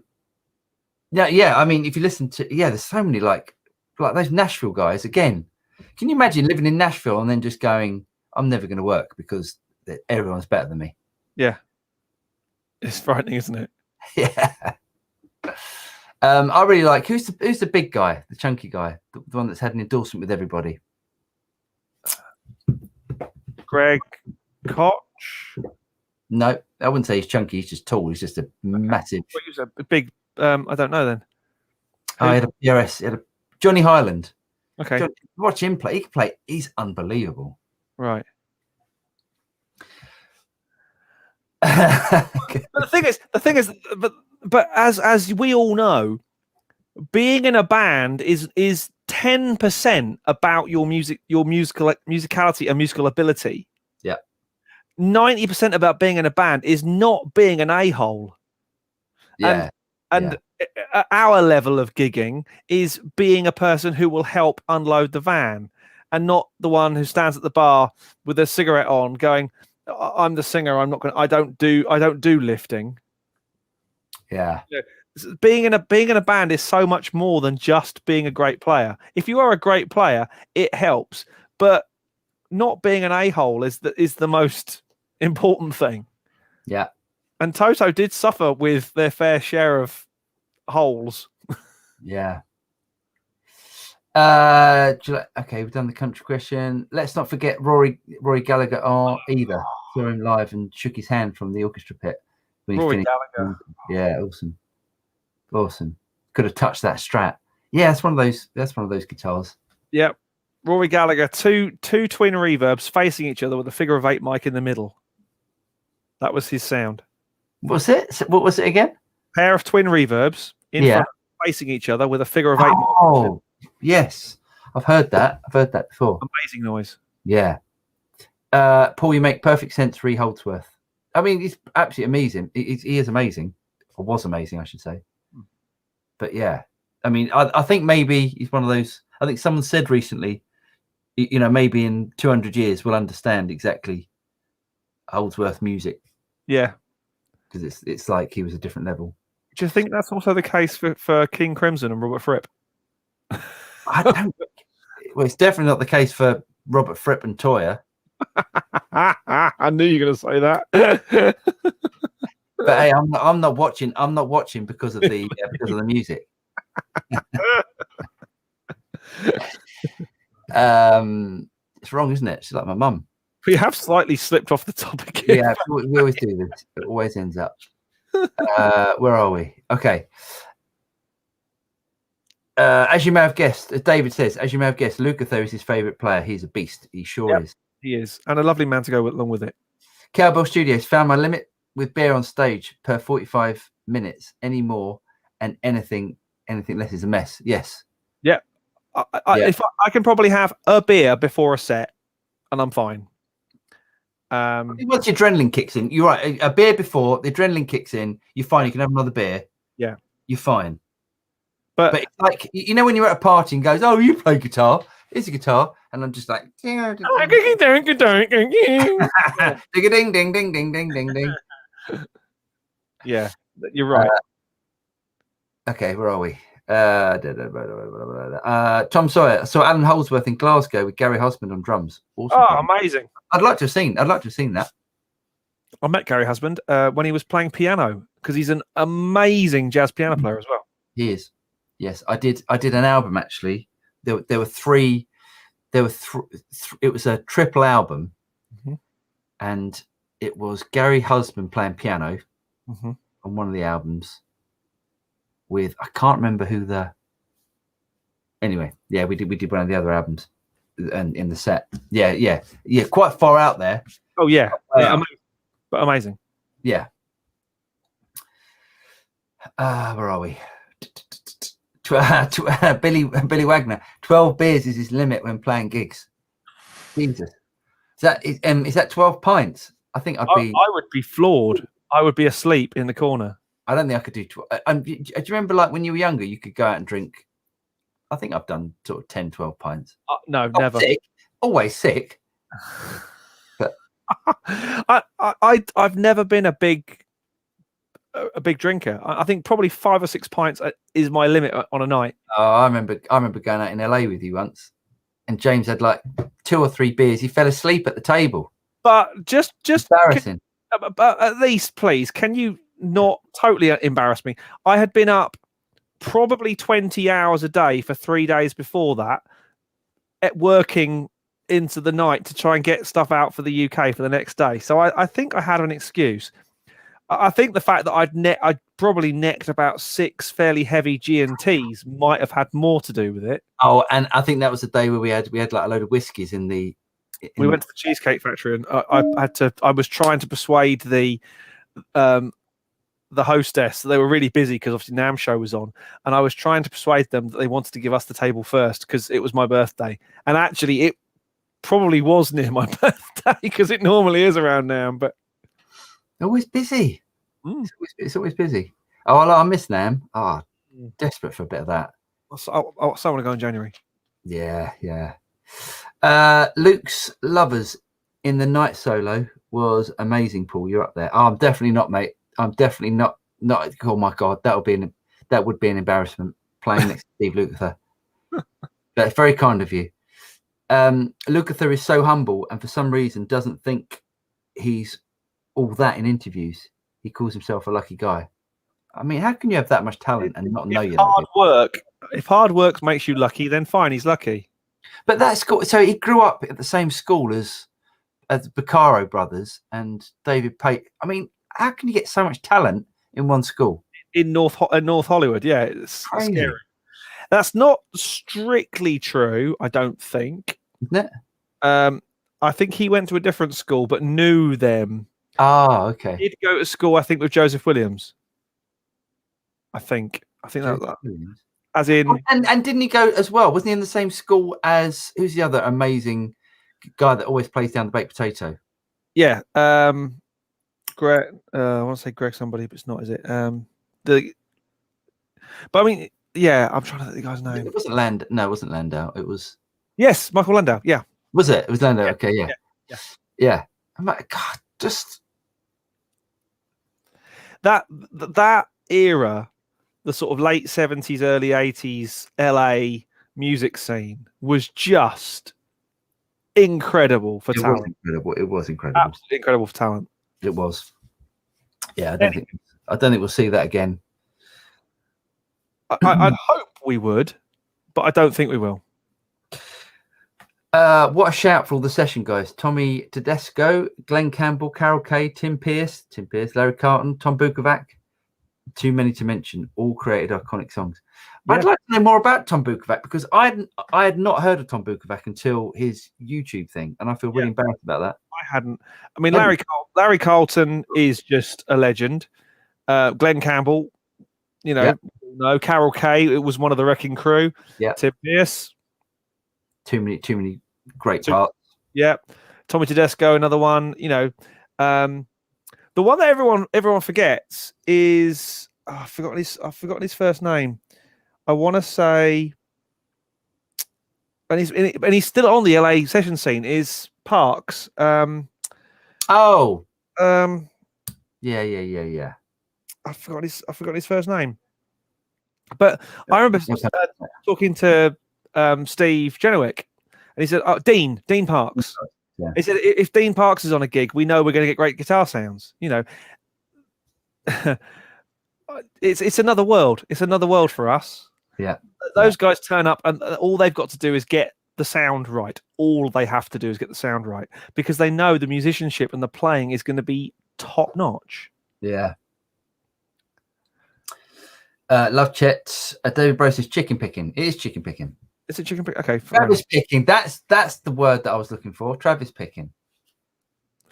I mean, if you listen to there's so many like those Nashville guys. Again, can you imagine living in Nashville and then just going, I'm never going to work because everyone's better than me? Yeah, it's frightening, isn't it? Yeah. I really like who's the big guy, the chunky guy, the one that's had an endorsement with everybody. Greg Koch? No, I wouldn't say he's chunky. He's just tall. He's just a massive. Well, he was a big. I don't know then. I had a PRS. He had a Johnny Highland. Okay. Watch him play. He can play. He's unbelievable. Right. But the thing is, but as we all know, being in a band is 10% about your musicality and musical ability. Yeah. 90% about being in a band is not being an a-hole. Yeah. And our level of gigging is being a person who will help unload the van, and not the one who stands at the bar with a cigarette on, going, "I'm the singer. I'm not going. I don't do lifting." Yeah. Being in a band is so much more than just being a great player. If you are a great player, it helps, but not being an a-hole is the most important thing. Yeah. And Toto did suffer with their fair share of holes. Yeah. Okay, we've done the country question. Let's not forget Rory Gallagher either. Saw him live and shook his hand from the orchestra pit when he finished. Gallagher. Yeah, awesome. Could have touched that Strat. Yeah, that's one of those guitars. Yep. Rory Gallagher, two twin reverbs facing each other with a figure of 8 mic in the middle. That was his sound. What's it? What was it again? Pair of twin reverbs front, facing each other with a figure of 8 mic. Oh, yes. I've heard that before. Amazing noise. Yeah. Paul, you make perfect sense, Ree Holdsworth. I mean, he's absolutely amazing. He is amazing. Or was amazing, I should say. But yeah, I mean, I think maybe he's one of those. I think someone said recently, maybe in 200 years we'll understand exactly Holdsworth music. Yeah, because it's like he was a different level. Do you think that's also the case for King Crimson and Robert Fripp? I don't. Well, it's definitely not the case for Robert Fripp and Toyah. I knew you were going to say that. But hey, I'm not watching. I'm not watching because of the music. It's wrong, isn't it? She's like my mum. We have slightly slipped off the topic here. Yeah, we always do this. It always ends up. Where are we? Okay. As you may have guessed, as David says, as you may have guessed, Lukather is his favourite player. He's a beast. He sure is. He is, and a lovely man to go along with it. Cowbell Studios found my limit with beer on stage per 45 minutes. Any more and anything less is a mess. Yes. Yeah. If I can probably have a beer before a set, and I'm fine. Once the adrenaline kicks in, you're right. A beer before the adrenaline kicks in, you're fine. You can have another beer. Yeah, you're fine. But it's like, you know, when you're at a party and goes, "Oh, you play guitar? Here's a guitar," and I'm just like, ding ding ding ding ding ding ding. Yeah, you're right. Okay, where are we? Tom Sawyer. So Alan Holdsworth in Glasgow with Gary Husband on drums. Awesome. Oh, amazing! I'd like to have seen that. I met Gary Husband when he was playing piano, because he's an amazing jazz piano player as well. He is. Yes, I did an album actually. There were three. It was a triple album, and it was Gary Husband playing piano on one of the albums. With, I can't remember who the. Anyway, yeah, we did one of the other albums, and in the set, yeah, quite far out there. Oh yeah, but amazing. Yeah. Where are we? Billy Wagner. 12 beers is his limit when playing gigs. Jesus, is that 12 pints? I think I would be floored. I would be asleep in the corner. I don't think I could do 12. Do you remember, like, when you were younger, you could go out and drink? I think I've done sort of 10, 12 pints. No, never. Sick. Always sick. But I've never been a big drinker. I think probably 5 or 6 pints is my limit on a night. Oh, I remember going out in LA with you once, and James had like 2 or 3 beers. He fell asleep at the table. But just embarrassing. But at least, please, can you not totally embarrass me? I had been up probably 20 hours a day for 3 days before that, at working into the night to try and get stuff out for the UK for the next day. So I think I had an excuse. I think the fact that I'd probably necked about 6 fairly heavy G&Ts might have had more to do with it. Oh, and I think that was the day where we had like a load of whiskies in the. We went to the Cheesecake Factory, and I was trying to persuade the hostess. They were really busy because obviously NAMM show was on, and I was trying to persuade them that they wanted to give us the table first because it was my birthday. And actually, it probably was near my birthday because it normally is around NAMM, but always busy. It's always busy. Oh, I miss NAMM. Oh, desperate for a bit of that. I want to go in January. Yeah. Luke's Lovers in the night solo was amazing. Paul, you're up there. Oh, I'm definitely not, mate. I'm definitely not. Oh my god, that would be an embarrassment playing next to Steve Lukather. That's very kind of you. Lukather is so humble, and for some reason doesn't think he's all that in interviews. He calls himself a lucky guy. I mean, how can you have that much talent and not know you're lucky? If hard work makes you lucky, then fine, he's lucky. But that's cool. So he grew up at the same school as the Beccaro brothers and David Pate. I mean, how can you get so much talent in one school? In North Hollywood, yeah, it's scary. That's not strictly true, I don't think. Isn't it? I think he went to a different school, but knew them. Oh, okay. He'd go to school, I think, with Joseph Williams. I think that. As in, and didn't he go as well? Wasn't he in the same school as who's the other amazing guy that always plays down the baked potato? Yeah, Greg. I want to say Greg somebody, but it's not, is it? But I mean, yeah, I'm trying to think the guy's name. It wasn't Landau. No, it wasn't Landau. It was. Yes, Michael Landau. Yeah. Was it? It was Landau. Yeah. Okay. Yeah. I'm like, God, just that era. The sort of late 70s, early 80s LA music scene was just incredible for talent. It was incredible. Absolutely incredible for talent. It was. Yeah, I don't think we'll see that again. I'd hope we would, but I don't think we will. What a shout for all the session guys. Tommy Tedesco, Glenn Campbell, Carol Kay, Tim Pierce, Larry Carton, Tom Bukovac, Too many to mention. All created iconic songs. Yeah. I'd like to know more about Tom Bukovac because I had not heard of Tom Bukovac until his YouTube thing, and I feel really embarrassed about that. I hadn't. I mean, Larry Carlton is just a legend. Glenn Campbell, Carol Kay, it was one of the Wrecking Crew. Yeah. Tim Pierce. Too many great parts. Yeah. Tommy Tedesco, another one. The one that everyone forgets is I've forgotten his first name. I want to say, and he's still on the LA session scene. Is Parks? Yeah. I forgot his first name, but I remember talking to Steve Jenowick, and he said, Dean Parks. Yeah. He said, if Dean Parks is on a gig, we know we're going to get great guitar sounds. It's another world. It's another world for us. Yeah. Those guys turn up, and all they've got to do is get the sound right. All they have to do is get the sound right because they know the musicianship and the playing is going to be top notch. Yeah. Love Chet. David Bro says chicken picking. It is chicken picking. Is it chicken picking? Okay. Travis picking. That's the word that I was looking for. Travis picking.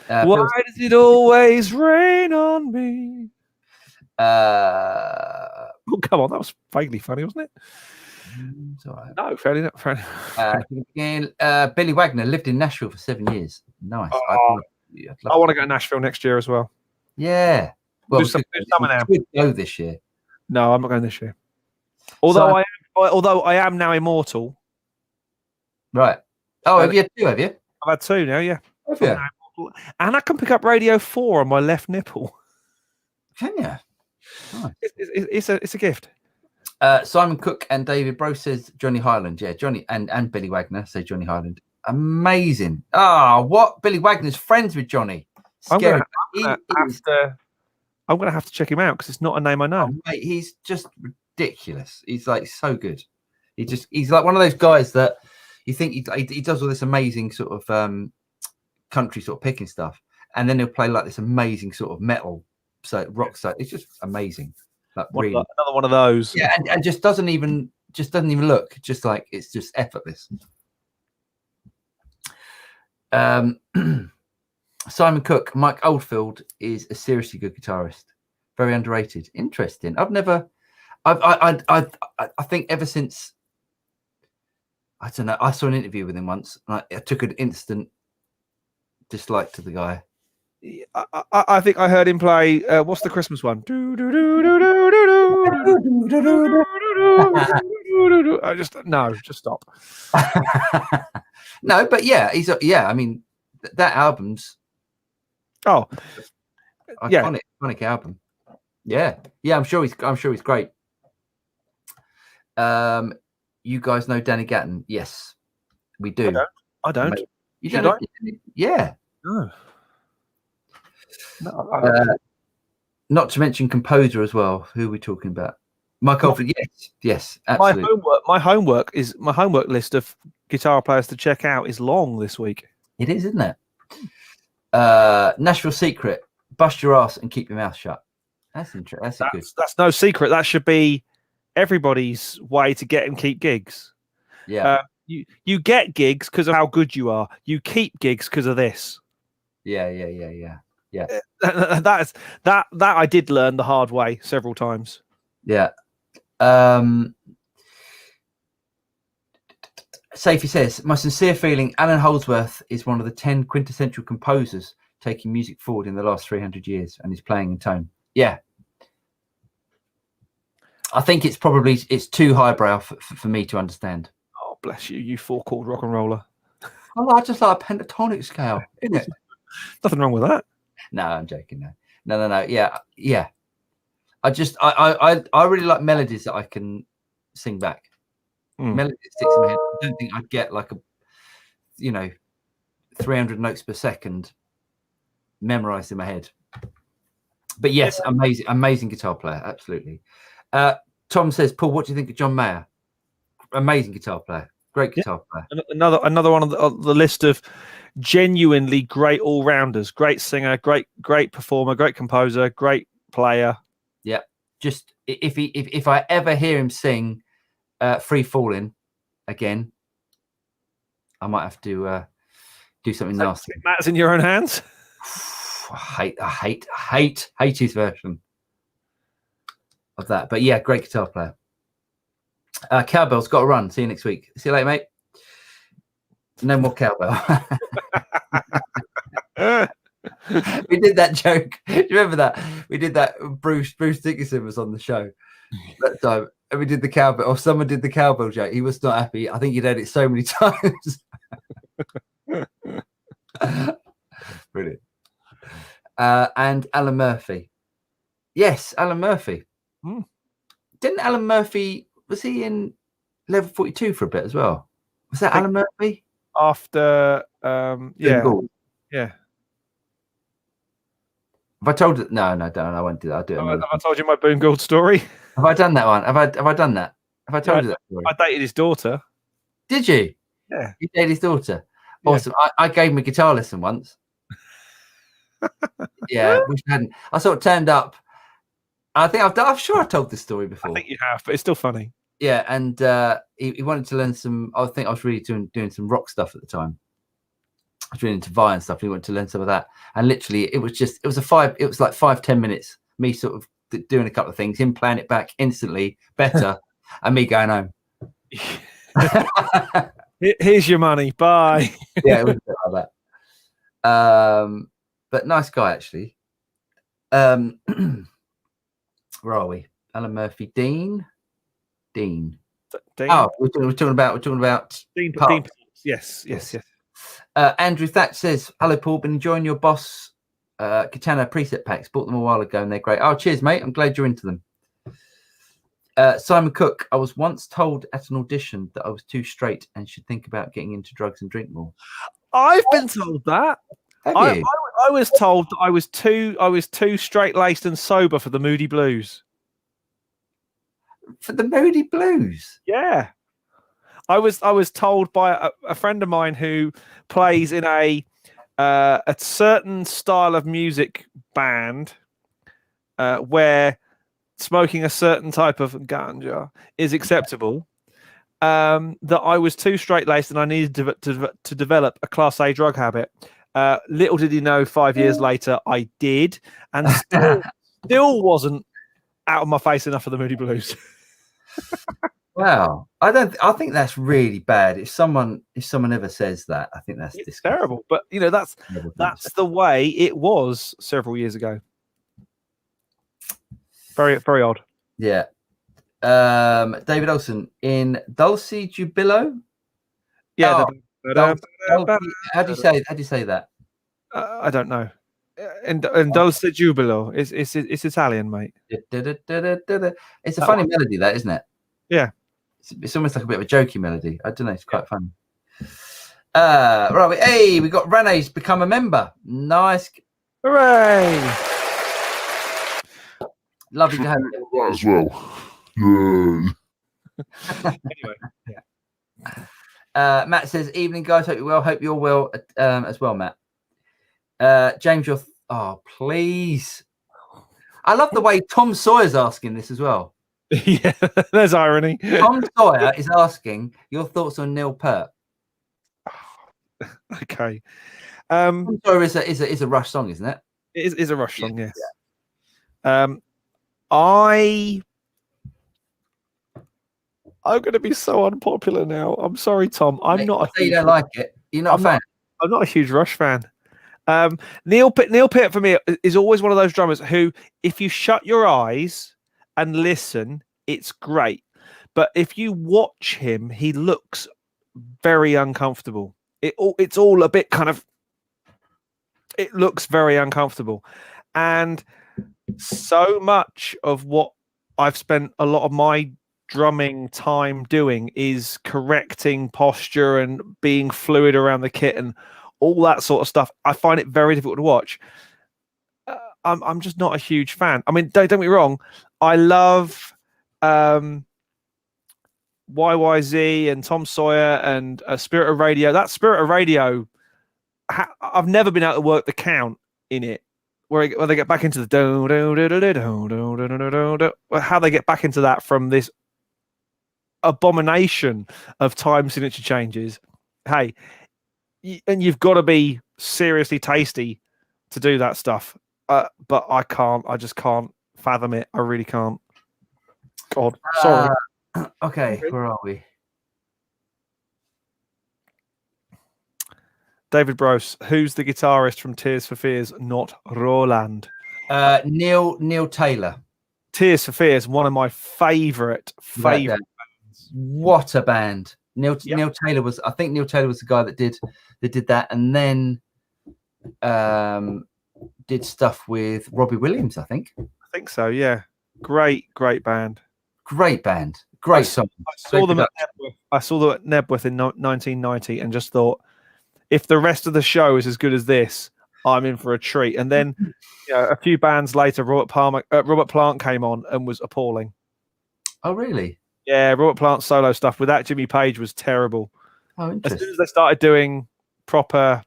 Why does it always rain on me? Oh, come on, that was vaguely funny, wasn't it? Right. No, fairly not. Billy Wagner lived in Nashville for 7 years. Nice. I want to go to Nashville next year as well. Yeah. Well, do summer now. Could go this year. No, I'm not going this year. Although I am now immortal. Right. Oh, have you two? Have you? I've had two now. Yeah. Have you? And I can pick up Radio 4 on my left nipple. Can you? Nice. It's a gift. Simon Cook and David Bro says Johnny Highland. Yeah, Johnny and Billy Wagner say Johnny Highland. Amazing. What? Billy Wagner's friends with Johnny. Scary. I'm going to have to check him out because it's not a name I know. Oh, mate, he's just ridiculous. He's like so good. He's like one of those guys that you think he does all this amazing sort of country sort of picking stuff, and then he'll play like this amazing sort of metal, so rock stuff. It's just amazing. Like really, another one of those. Yeah, and just doesn't even look. Just like it's just effortless. Simon Cook, Mike Oldfield is a seriously good guitarist, very underrated. Interesting. I think ever since I don't know, I saw an interview with him once, and I took an instant dislike to the guy. I think I heard him play. What's the Christmas one? Just stop. No, but yeah, I mean, that album's. Oh, iconic album. Yeah. I'm sure he's great. You guys know Danny Gatton? Yes, we do. I don't. You don't? Yeah. No. Not to mention composer as well. Who are we talking about? Mike Oldfield. Yes, absolutely. My homework list of guitar players to check out is long this week. It is, isn't it? Nashville Secret. Bust your ass and keep your mouth shut. That's interesting. That's no secret. That should be everybody's way to get and keep gigs. Yeah. You get gigs because of how good you are. You keep gigs because of this. Yeah. That I did learn the hard way several times. Yeah. Safety says, my sincere feeling, Alan Holdsworth is one of the 10 quintessential composers taking music forward in the last 300 years, and he's playing in tone. Yeah. I think it's too highbrow for me to understand. Oh, bless you, you four-chord rock and roller. I just like a pentatonic scale, isn't it? Nothing wrong with that. No, I'm joking. No. Yeah. I really like melodies that I can sing back. Melody that sticks in my head. I don't think I'd get like 300 notes per second memorized in my head. But yes, amazing guitar player, absolutely. Tom says, Paul, what do you think of John Mayer? Amazing guitar player, great guitar player. Another one on the list of genuinely great all-rounders, great singer, great performer, great composer, great player. Yeah. just if I ever hear him sing Free Falling again, I might have to do something nasty. Matt's in your own hands. I hate his version of that. But yeah, great guitar player. Cowbell's got to run. See you next week. See you later, mate. No more cowbell. We did that joke. Do you remember that? We did that. Bruce Dickinson was on the show that time, and we did the cowbell, or someone did the cowbell joke. He was not happy. I think he'd heard it so many times. Brilliant. And Alan Murphy. Yes, Alan Murphy. Didn't Alan Murphy, was he in Level 42 for a bit as well? Was that Alan Murphy? After, yeah. Have I told it? No, I won't do that. I'll do it. Have I told you my Boone Gould story? Have I done that one? Have I done that? Have I told you that story? I dated his daughter. Did you? Yeah. You dated his daughter? Awesome. Yeah. I gave him a guitar lesson once. Yeah, which hadn't. I sort of turned up. I'm sure I told this story before. I think you have, but it's still funny. Yeah, and he wanted to learn some. I think I was really doing some rock stuff at the time. I was really into Vi and stuff. He wanted to learn some of that, and literally, it was like 5-10 minutes. Me sort of doing a couple of things, him playing it back instantly better, and me going home. Here's your money. Bye. Yeah, it was a bit like that. But nice guy actually. Where are we? Alan Murphy, Dean. Oh, we're talking about Dean. Yes. Andrew Thatch says, "Hello, Paul. Been enjoying your Boss Katana preset packs. Bought them a while ago, and they're great. Oh, cheers, mate. I'm glad you're into them." Simon Cook, I was once told at an audition that I was too straight and should think about getting into drugs and drink more. I've been told that. Have you? I was told that I was too straight laced and sober for the Moody Blues. For the Moody Blues? Yeah. I was told by a friend of mine who plays in a certain style of music band where smoking a certain type of ganja is acceptable, that I was too straight-laced and I needed to develop a Class A drug habit. Little did he know, 5 years later, I did, and still wasn't out of my face enough for the Moody Blues. Wow, I think that's really bad. If someone ever says that, I think that's terrible. But that's the way it was several years ago. Very, very odd. Yeah. David Olson in Dulce Jubilo. Yeah. How do you say that? I don't know. And Dulce Jubilo. It's Italian, mate. It's a funny melody, that, isn't it? Yeah. It's almost like a bit of a jokey melody. I don't know. It's quite funny. Right. Hey, we got Rene's become a member. Nice. Hooray! Lovely to have you as well. Yay! Anyway, Matt says, "Evening, guys. Hope you're well. Hope you're well as well, Matt." James, please. I love the way Tom Sawyer's asking this as well. Yeah, there's irony. Tom Sawyer is asking your thoughts on Neil Peart. Okay. Tom Sawyer is a Rush song, isn't it? It is a Rush song, yes. Yeah. I'm going to be so unpopular now. I'm sorry, Tom. You don't like it. You're not a fan. I'm not a huge Rush fan. Neil Peart for me is always one of those drummers who, if you shut your eyes and listen, it's great. But if you watch him, he looks very uncomfortable. It's all a bit kind of. It looks very uncomfortable, and so much of what I've spent a lot of my drumming time doing is correcting posture and being fluid around the kit and all that sort of stuff. I find it very difficult to watch. I'm just not a huge fan. I mean, don't get me wrong. I love YYZ and Tom Sawyer and Spirit of Radio. That Spirit of Radio, I've never been able to work the count in it where they get back into the how they get back into that from this abomination of time signature changes. Hey, and you've got to be seriously tasty to do that stuff. But I can't. I just can't fathom it. I really can't. God, sorry. Okay, where are we? David Brose, who's the guitarist from Tears for Fears, not Roland? Neil Taylor. Tears for Fears, one of my favorite bands. What a band! Neil Taylor was. I think Neil Taylor was the guy that did that, and then did stuff with Robbie Williams. I think so. Yeah, great band. Great band. Great song. I saw them at Nebworth in 1990, and just thought, if the rest of the show is as good as this, I'm in for a treat. And then, a few bands later, Robert Plant came on and was appalling. Oh, really? Yeah, Robert Plant's solo stuff without Jimmy Page was terrible. Oh, interesting. As soon as they started doing proper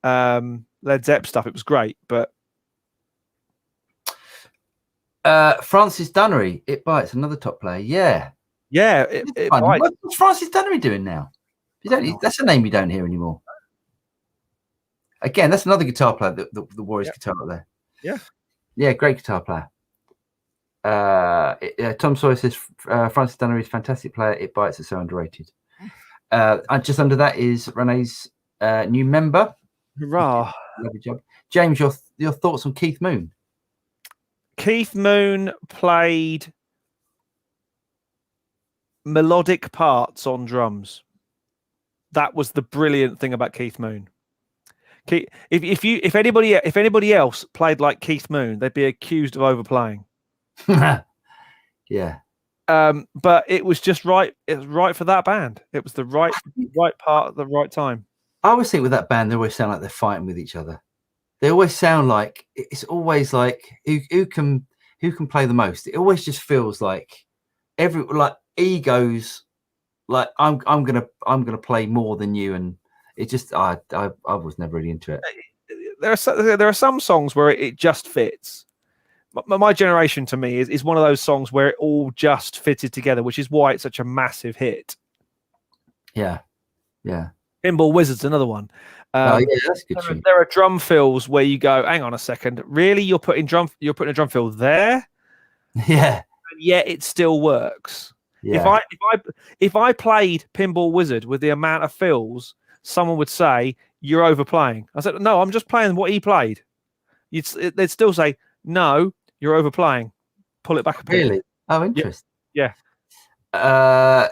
Led Zepp stuff, it was great. But Francis Dunnery, It Bites, another top player. Yeah, it bites. What's Francis Dunnery doing now? That's a name you don't hear anymore. Again, that's another guitar player, the Warriors guitar up there. Yeah, great guitar player. Tom Sawyer says Francis Dunnery is a fantastic player. It Bites is so underrated. And just under that is Renee's new member. Hurrah! Lovely job, James. Your thoughts on Keith Moon? Keith Moon played melodic parts on drums. That was the brilliant thing about Keith Moon. If anybody else played like Keith Moon, they'd be accused of overplaying. Yeah. But it was just right. It was right for that band. It was the right part at the right time. I always think with that band, they always sound like they're fighting with each other. They always sound like it's always like who can play the most. It always just feels like egos. Like I'm gonna play more than you, and it just I was never really into it. There are some songs where it just fits. My generation, to me, is one of those songs where it all just fitted together, which is why it's such a massive hit. Yeah. Pinball Wizard's another one. That's good. There are drum fills where you go, hang on a second, really? You're putting a drum fill there? Yeah. And yet it still works. Yeah. If I played Pinball Wizard with the amount of fills, someone would say you're overplaying. I said, no, I'm just playing what he played. They'd still say, no, you're overplaying. Pull it back a bit. Really? Oh, interesting. Yeah.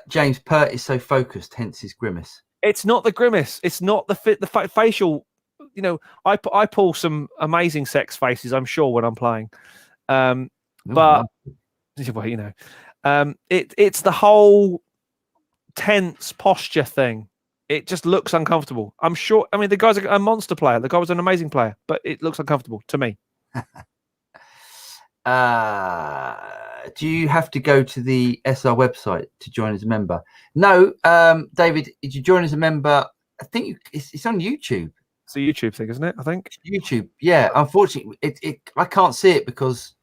James, Pert is so focused, hence his grimace. It's not the grimace. It's not the facial. I pull some amazing sex faces, I'm sure, when I'm playing. But it's the whole tense posture thing. It just looks uncomfortable. I'm sure. I mean, the guy's a monster player. The guy was an amazing player, but it looks uncomfortable to me. Do you have to go to the SR website to join as a member? No, David, if you join as a member, I think it's on YouTube. It's a YouTube thing, isn't it? I think YouTube. Yeah, unfortunately, I can't see it because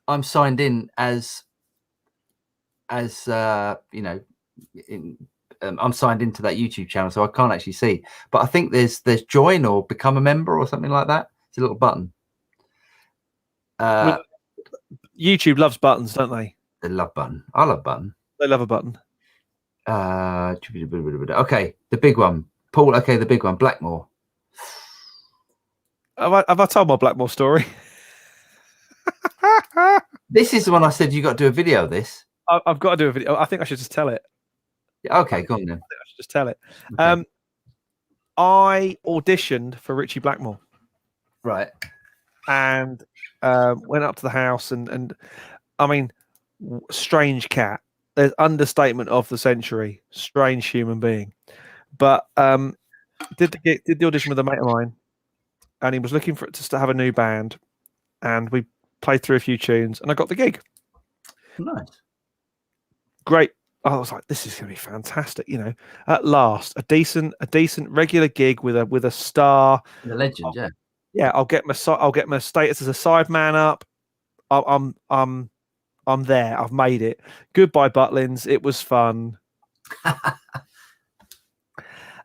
I'm signed in as I'm signed into that YouTube channel, so I can't actually see. But I think there's join or become a member or something like that. It's a little button. YouTube loves buttons, don't they? They love button. I love button. They love a button. Okay, the big one, Paul. Okay, the big one, Blackmore. Have I told my Blackmore story? This is the one I said you got to do a video of this. I've got to do a video. I think I should just tell it. Okay, go on then. I think I should just tell it. Okay. I auditioned for Richie Blackmore. Right. And went up to the house and I mean, strange cat. There's understatement of the century. Strange human being. But did the audition with a mate of mine, and he was looking for it to have a new band, and we played through a few tunes, and I got the gig. Nice. Great. I was like, this is going to be fantastic. At last, a decent regular gig with a star. The legend, yeah. yeah, I'll get my status as a sideman up. I'm there. I've made it. Goodbye, Butlins. It was fun.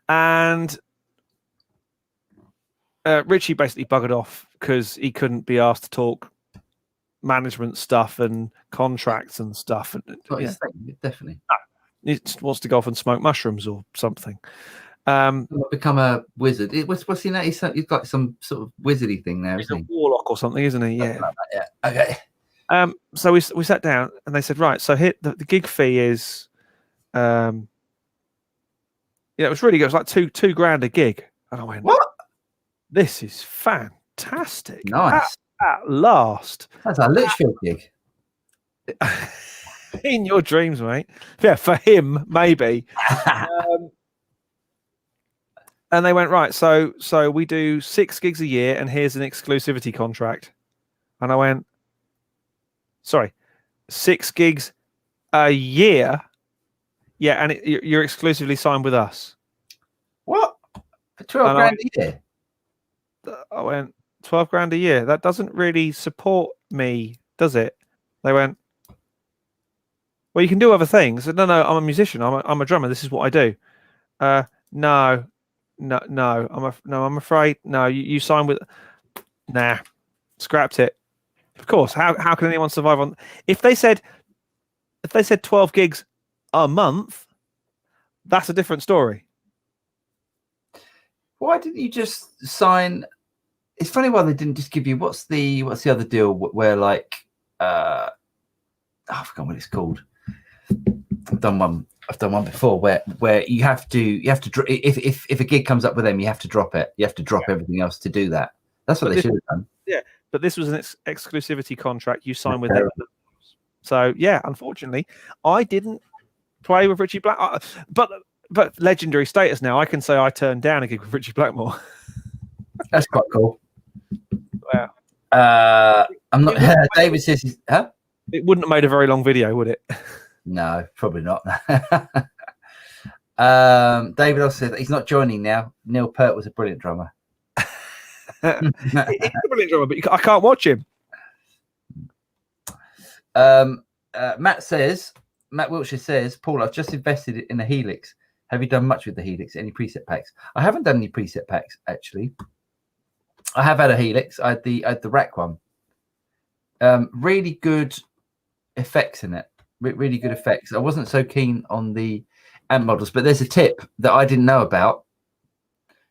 And Richie basically buggered off because he couldn't be asked to talk management stuff and contracts and stuff. And Definitely. He just wants to go off and smoke mushrooms or something. Become a wizard. What's he now? He's got some sort of wizardy thing there. He's a warlock or something, isn't he? Yeah. Like that, yeah. Okay. So we sat down and they said, right, so here the gig fee is, it was really good. It was like two grand a gig. And I went, what? This is fantastic. Nice. At last. That's a Litchfield gig. In your dreams, mate. Yeah, for him, maybe. And they went, right, so we do 6 gigs a year and here's an exclusivity contract. And I went, sorry, 6 gigs a year? Yeah, and you're exclusively signed with us. What? For 12 grand a year? I went, 12 grand a year? That doesn't really support me, does it? They went, well, you can do other things. I said, no, I'm a musician. I'm a drummer. This is what I do. No, I'm afraid. No, you signed with. Nah, scrapped it. Of course. How can anyone survive on? If they said 12 gigs a month, that's a different story. Why didn't you just sign? It's funny why they didn't just give you what's the other deal where like I forgot what it's called. I've done one before where you have to if a gig comes up with them, you have to drop it. You have to drop everything else to do that. That's what they should have done. Yeah, but this was an exclusivity contract you signed with them. So yeah, unfortunately, I didn't play with Richie Black. But legendary status now. I can say I turned down a gig with Richie Blackmore. That's quite cool. Wow. I'm not. David says, huh? It wouldn't have made a very long video, would it? No, probably not. David also said that he's not joining now. Neil Peart was a brilliant drummer. He's a brilliant drummer, but I can't watch him. Matt Wiltshire says, Paul, I've just invested in a Helix. Have you done much with the Helix? Any preset packs? I haven't done any preset packs, actually. I have had a Helix. I had the rack one. Really good effects in it. Really good effects. I wasn't so keen on the amp models, but there's a tip that I didn't know about.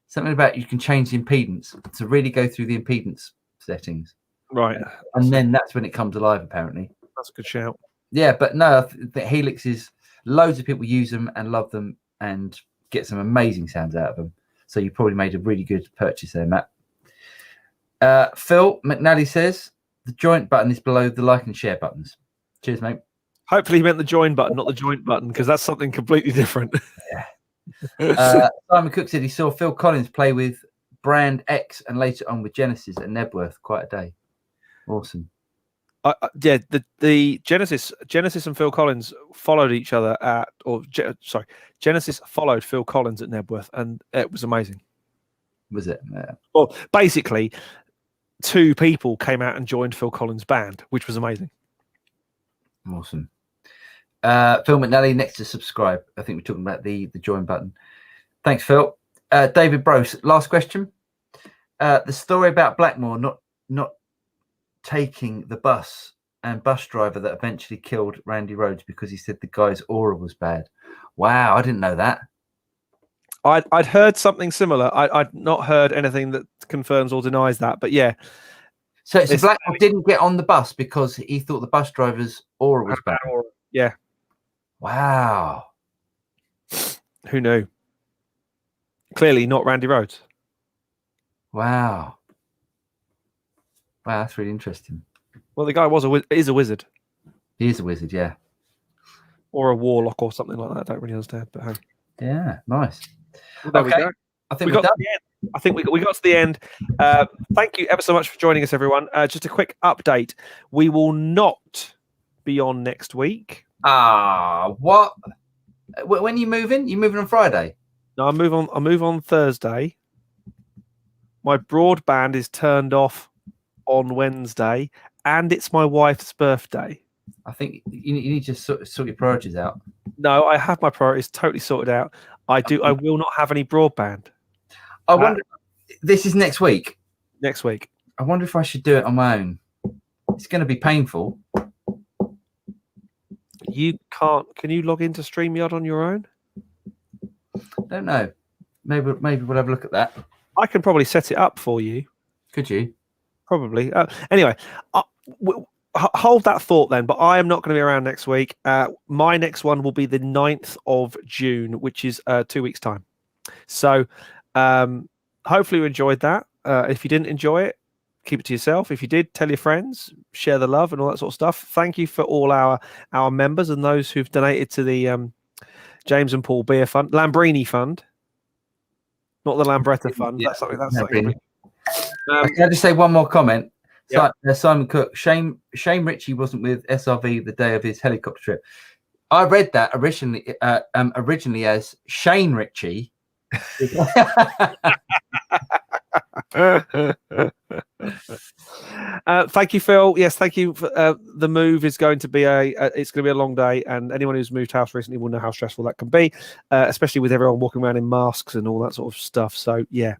Something about you can change the impedance to really go through the impedance settings. Right. And then that's when it comes alive, apparently. That's a good shout. Yeah, but no, the Helixes, loads of people use them and love them and get some amazing sounds out of them. So you probably made a really good purchase there, Matt. Phil McNally says, the joint button is below the like and share buttons. Cheers, mate. Hopefully he meant the join button, not the joint button, because that's something completely different. Yeah. Simon Cook said he saw Phil Collins play with Brand X and later on with Genesis at Nebworth. Quite a day. Awesome. Yeah, the Genesis and Phil Collins followed each other Genesis followed Phil Collins at Nebworth, and it was amazing. Was it? Yeah. Well, basically, 2 people came out and joined Phil Collins' band, which was amazing. Awesome. Phil McNally, next to subscribe. I think we're talking about the join button. Thanks, Phil. David Brose, last question. The story about Blackmore not taking the bus and bus driver that eventually killed Randy Rhoads because he said the guy's aura was bad. Wow, I didn't know that. I'd heard something similar. I'd not heard anything that confirms or denies that, but yeah. So Blackmore didn't get on the bus because he thought the bus driver's aura was bad. Yeah. Wow. Who knew? Clearly not Randy Rhoads. Wow. Wow, that's really interesting. Well, the guy is a wizard. He is a wizard, yeah. Or a warlock or something like that. I don't really understand, but hey. Yeah, nice. Well, there we go. I think we got to the end. I think we got to the end. Thank you ever so much for joining us, everyone. Just a quick update. We will not be on next week. What? When are you moving? You moving on Friday? No, I move on Thursday. my broadband is turned off on Wednesday, and it's my wife's birthday. I think you need to sort your priorities out. No, I have my priorities totally sorted out. I will not have any broadband. I wonder. This is next week. Next week. I wonder if I should do it on my own. It's going to be painful. You can't. Can you log into StreamYard on your own? I don't know. Maybe we'll have a look at that. I can probably set it up for you. Could you? Probably. Anyway, hold that thought then. But I am not going to be around next week. My next one will be the 9th of June, which is 2 weeks' time. So hopefully you enjoyed that. If you didn't enjoy it, keep it to yourself. If you did, tell your friends, share the love and all that sort of stuff. Thank you for all our members and those who've donated to the James and Paul Beer Fund, Lambrini Fund, not the Lambretta Fund. Yeah, that's something. Can I just say one more comment? Yeah. Simon Cook, shame Richie wasn't with SRV the day of his helicopter trip. I read that originally as Shane Ritchie. Thank you, Phil. Yes, thank you. The move is going to be it's going to be a long day, and anyone who's moved house recently will know how stressful that can be, especially with everyone walking around in masks and all that sort of stuff. So yeah,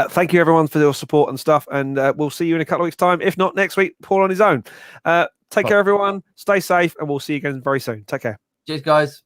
thank you everyone for your support and stuff, and we'll see you in a couple of weeks' time. If not next week, Paul on his own. Take care, everyone. Stay safe, and we'll see you again very soon. Take care. Cheers, guys.